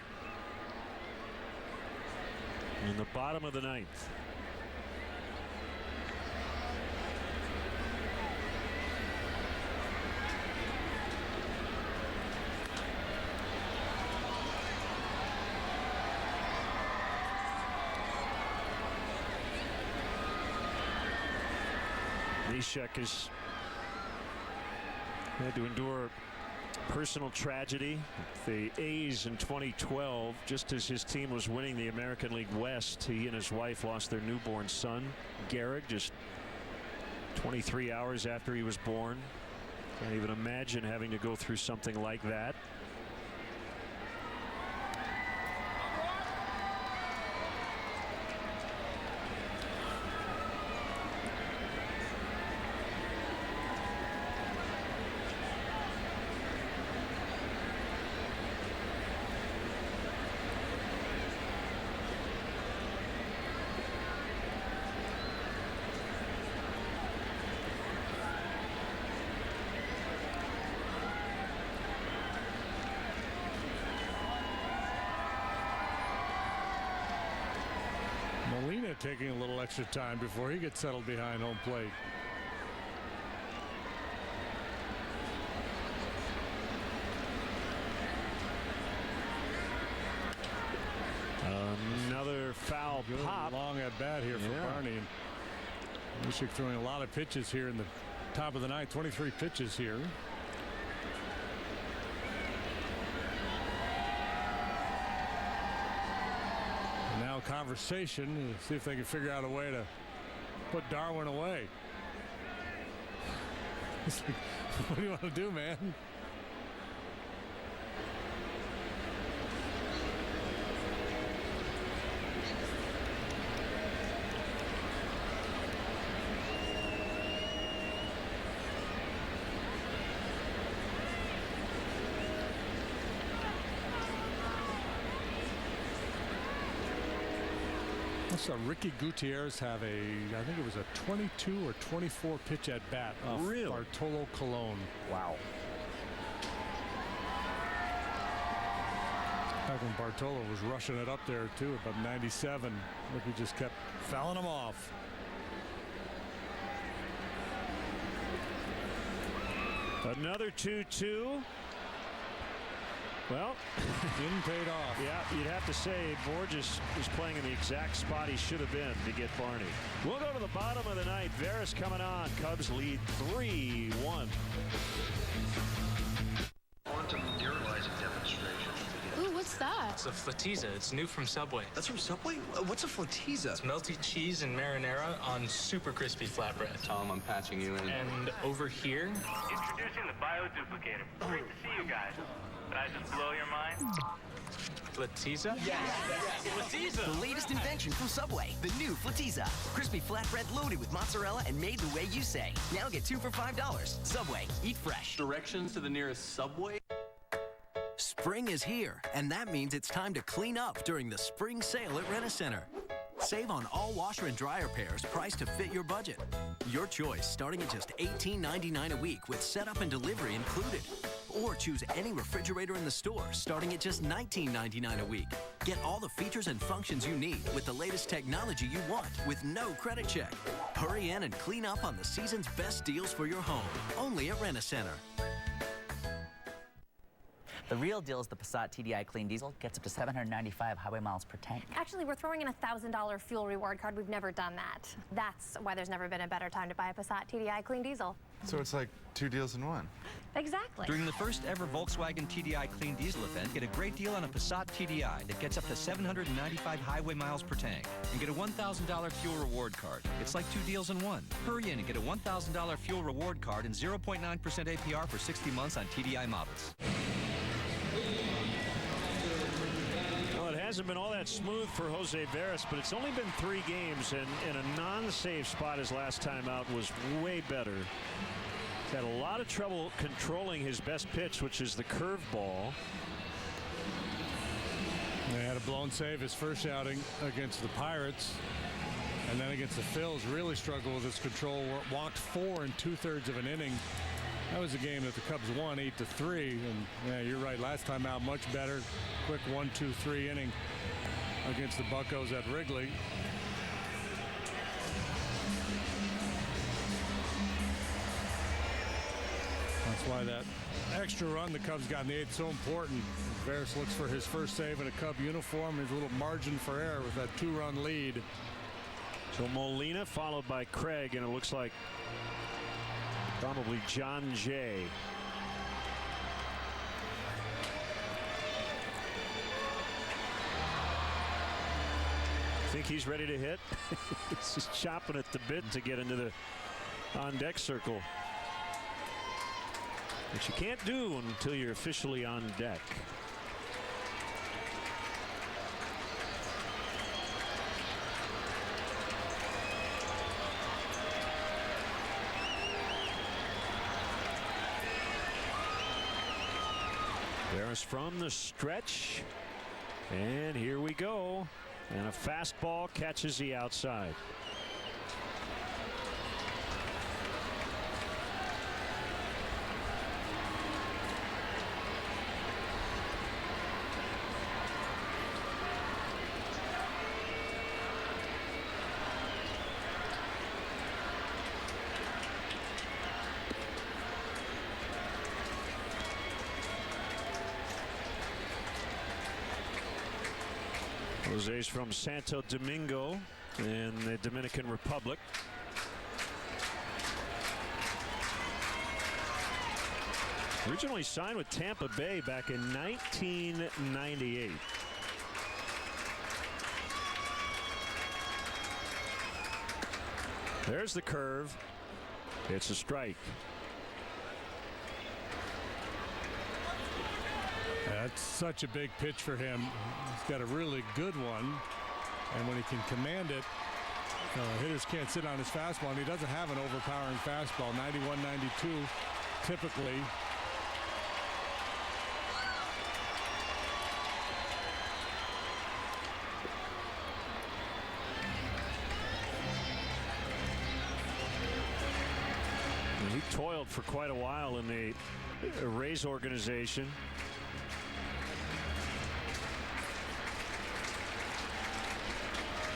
in the bottom of the ninth. Neshek has had to endure personal tragedy. The A's in 2012, just as his team was winning the American League West, he and his wife lost their newborn son, Garrett, just 23 hours after he was born. Can't even imagine having to go through something like that. Molina taking a little extra time before he gets settled behind home plate. Another foul pop. Long at bat here for Barney. Neshek throwing a lot of pitches here in the top of the ninth. 23 pitches here. Now conversation. See if they can figure out a way to put Darwin away. What do you want to do, man? I saw Ricky Gutierrez have I think it was a 22 or 24 pitch at bat off Bartolo Colon. Wow. Back when Bartolo was rushing it up there too, about 97. Ricky just kept fouling him off. Another 2-2. Well, didn't pay it off. Yeah, you'd have to say Borges is playing in the exact spot he should have been to get Barney. We'll go to the bottom of the ninth. Veras coming on. Cubs lead 3-1. Quantum neuralizing demonstration. Ooh, what's that? It's a flatiza. It's new from Subway. That's from Subway? What's a flatiza? It's melty cheese and marinara on super crispy flatbread. Tom, I'm patching you in. And over here, introducing the bioduplicator. Great to see you guys. Did I just blow your mind? Flatiza? Yes. Flatiza. The latest invention from Subway. The new Flatiza. Crispy flatbread loaded with mozzarella and made the way you say. Now get 2 for $5. Subway. Eat fresh. Directions to the nearest Subway? Spring is here, and that means it's time to clean up during the spring sale at Rent-A-Center. Save on all washer and dryer pairs priced to fit your budget. Your choice starting at just $18.99 a week with setup and delivery included. Or choose any refrigerator in the store starting at just $19.99 a week. Get all the features and functions you need with the latest technology you want with no credit check. Hurry in and clean up on the season's best deals for your home. Only at Rent-A-Center. The real deal is the Passat TDI Clean Diesel. Gets up to 795 highway miles per tank. Actually, we're throwing in a $1,000 fuel reward card. We've never done that. That's why there's never been a better time to buy a Passat TDI Clean Diesel. So it's like 2 deals in one. Exactly. During the first ever Volkswagen TDI Clean Diesel event, get a great deal on a Passat TDI that gets up to 795 highway miles per tank. And get a $1,000 fuel reward card. It's like 2 deals in one. Hurry in and get a $1,000 fuel reward card and 0.9% APR for 60 months on TDI models. Well, it hasn't been all that smooth for Jose Veras, but it's only been 3 games, and in a non-save spot his last time out was way better. He's had a lot of trouble controlling his best pitch, which is the curveball. They had a blown save his first outing against the Pirates, and then against the Phils really struggled with his control. Walked 4 2/3 of an inning. That was a game that the Cubs won 8-3, and yeah, you're right. Last time out, much better. Quick 1-2-3 inning against the Buccos at Wrigley. That's why that extra run the Cubs got in the 8th is so important. Veras looks for his first save in a Cub uniform. His little margin for error with that 2-run lead. So Molina followed by Craig, and it looks like probably John Jay. Think he's ready to hit? He's just chopping at the bit to get into the on-deck circle. Which you can't do until you're officially on deck. Veras from the stretch, and here we go, and a fastball catches the outside. Jose's from Santo Domingo in the Dominican Republic. Originally signed with Tampa Bay back in 1998. There's the curve. It's a strike. That's such a big pitch for him. He's got a really good one, and when he can command it, hitters can't sit on his fastball, and he doesn't have an overpowering fastball. 91, 92 typically. And he toiled for quite a while in the Rays organization.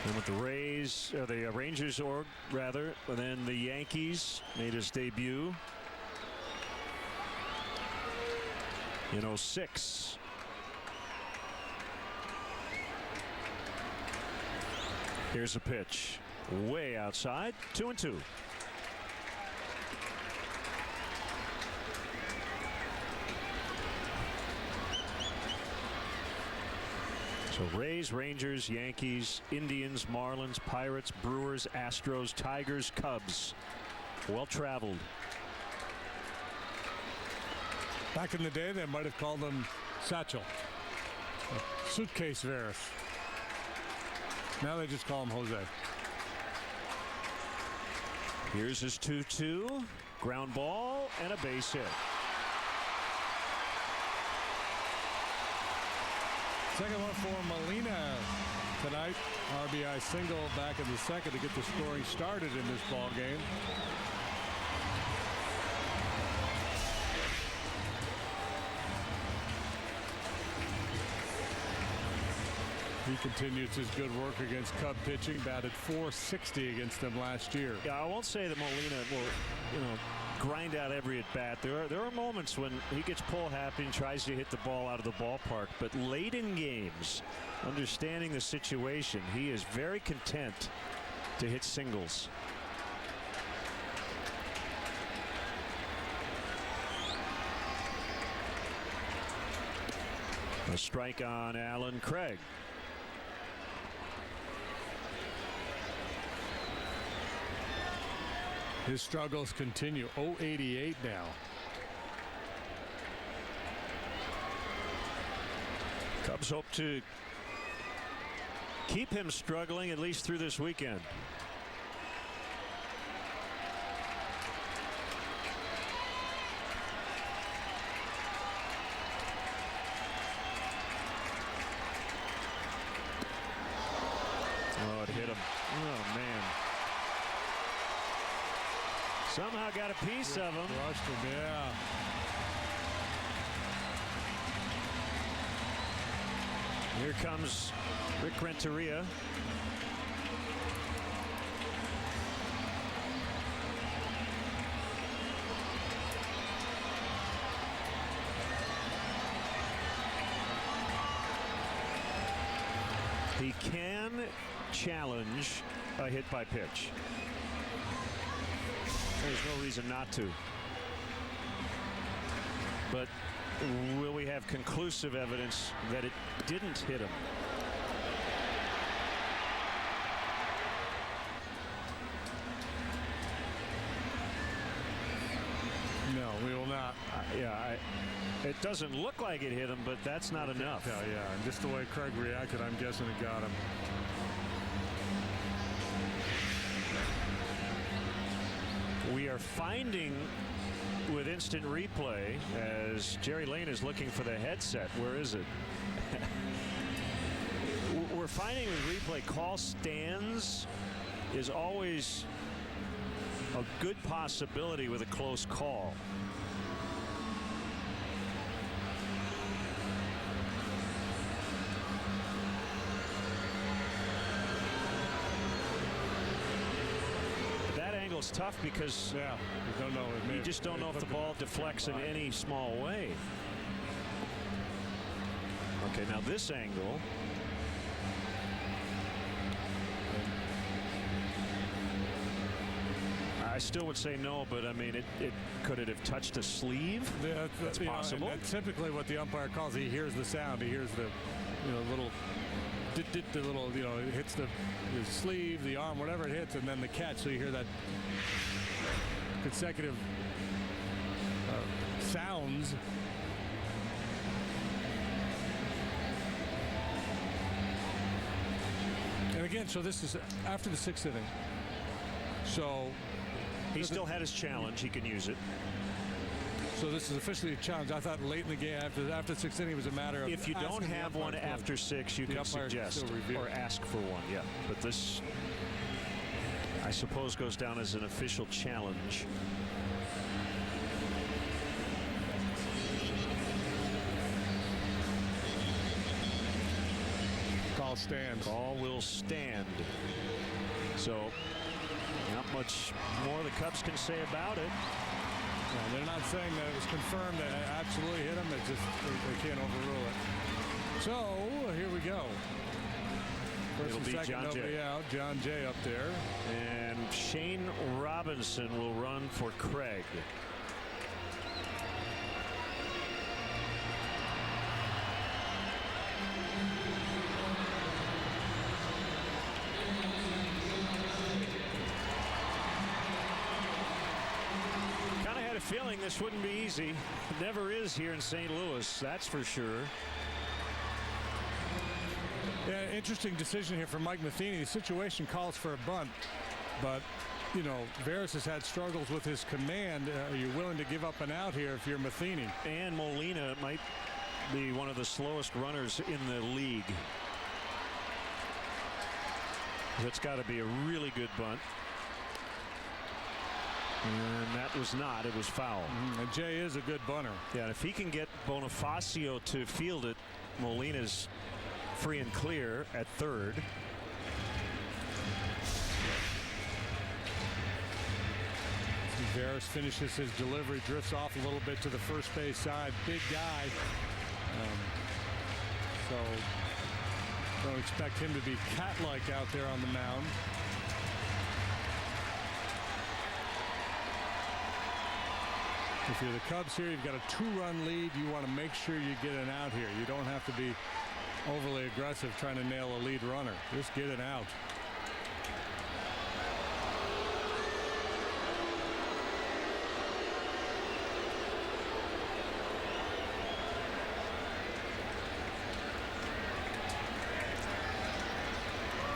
And with the Rays, the Rangers org rather, and then the Yankees made his debut in 2006. Here's a pitch way outside, 2-2. So Rays, Rangers, Yankees, Indians, Marlins, Pirates, Brewers, Astros, Tigers, Cubs. Well traveled. Back in the day, they might have called him Satchel. Suitcase Veras. Now they just call him Jose. Here's his 2-2. Ground ball and a base hit. Second one for Molina tonight. RBI single back in the second to get the scoring started in this ball game. He continues his good work against Cub pitching. Batted .460 against them last year. Yeah, I won't say that Molina will, grind out every at bat. There are moments when he gets pull happy and tries to hit the ball out of the ballpark. But late in games, understanding the situation, he is very content to hit singles. A strike on Alan Craig. His struggles continue. 088 now. Cubs hope to keep him struggling at least through this weekend. Oh, it hit him. Oh, man. Somehow got a piece of him. Crushed him, yeah. Here comes Rick Renteria. He can challenge a hit by pitch. There's no reason not to. But will we have conclusive evidence that it didn't hit him? No, we will not. It doesn't look like it hit him, but that's not enough. Yeah, and just the way Craig reacted, I'm guessing it got him. We are finding with instant replay as Jerry Lane is looking for the headset. Where is it? We're finding with replay call stands is always a good possibility with a close call. It's tough because you don't know. You just don't know if the ball deflects in any small way. Okay, now this angle. I still would say no, but I mean, could it have touched a sleeve? Yeah, that's possible. And typically, what the umpire calls, he hears the sound. He hears the, little. The little, it hits the sleeve, the arm, whatever it hits, and then the catch. So you hear that consecutive sounds. And again, so this is after the 6th inning. So he still had his challenge. He can use it. So this is officially a challenge. I thought late in the game, after the 6th inning, it was a matter of. If you don't have one after 6, you can suggest or ask for one. Yeah, but this, I suppose, goes down as an official challenge. Call stands. Call will stand. So not much more the Cubs can say about it. No, they're not saying that it was confirmed that it absolutely hit him. It's just they can't overrule it. So here we go. First It'll be second, John Jay. Out. John Jay up there. And Shane Robinson will run for Craig. Feeling this wouldn't be easy. It never is here in St. Louis, that's for sure. Yeah, interesting decision here from Mike Matheny. The situation calls for a bunt, but Veras has had struggles with his command. Are you willing to give up an out here if you're Matheny? And Molina might be one of the slowest runners in the league. That's got to be a really good bunt. And that was not. It was foul. And Jay is a good bunter. Yeah, if he can get Bonifacio to field it, Molina's free and clear at third. Veras finishes his delivery, drifts off a little bit to the first base side. Big guy. So don't expect him to be cat-like out there on the mound. If you're the Cubs here, you've got a 2-run lead. You want to make sure you get an out here. You don't have to be overly aggressive trying to nail a lead runner. Just get an out.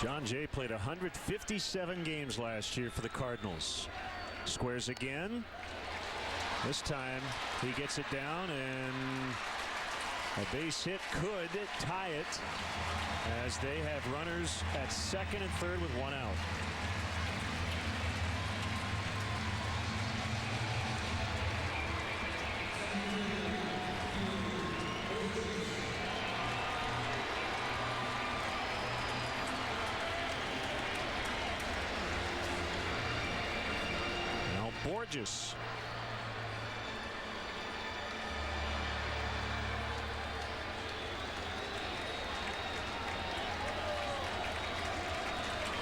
John Jay played 157 games last year for the Cardinals. Squares again. This time he gets it down, and a base hit could tie it as they have runners at second and third with one out. Now Borges.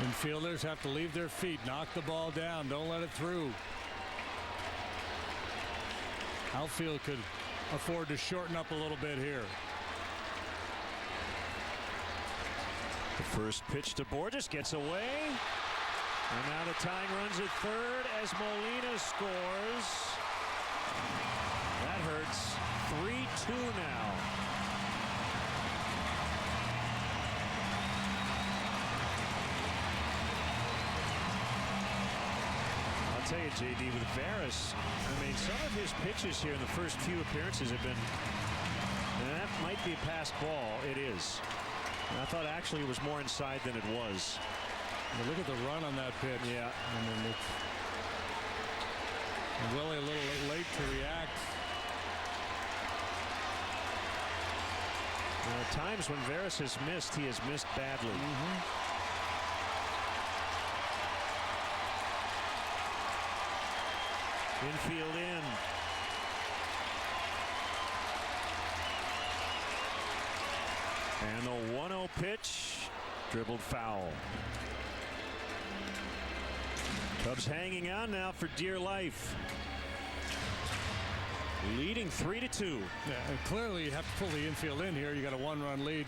Infielders have to leave their feet, knock the ball down, don't let it through. Outfield could afford to shorten up a little bit here. The first pitch to Borges gets away. And now the tying runs at third as Molina scores. That hurts. 3-2 now. I'll tell you, JD, with Veras, I mean, some of his pitches here in the first few appearances have been, and that might be a passed ball. It is. And I thought actually it was more inside than it was. But look at the run on that pitch. Yeah. I mean, it's Willie a little late to react. At times when Veras has missed, he has missed badly. Infield in. And the 1-0 pitch, dribbled foul. Cubs hanging on now for dear life. Leading 3-2. Yeah, and clearly you have to pull the infield in here. You got a 1-run lead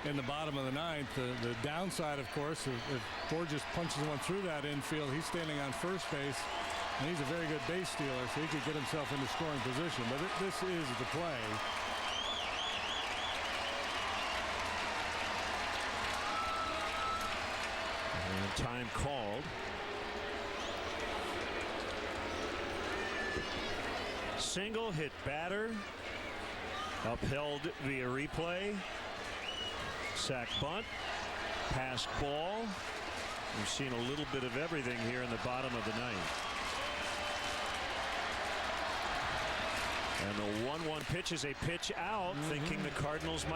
in the bottom of the ninth. The downside, of course, if Borges punches one through that infield, he's standing on first base, and he's a very good base stealer, so he could get himself into scoring position. But this is the play. And time called. Single hit batter. Upheld via replay. Sack bunt. Passed ball. We've seen a little bit of everything here in the bottom of the ninth. And the 1-1 pitch is a pitch out, thinking the Cardinals might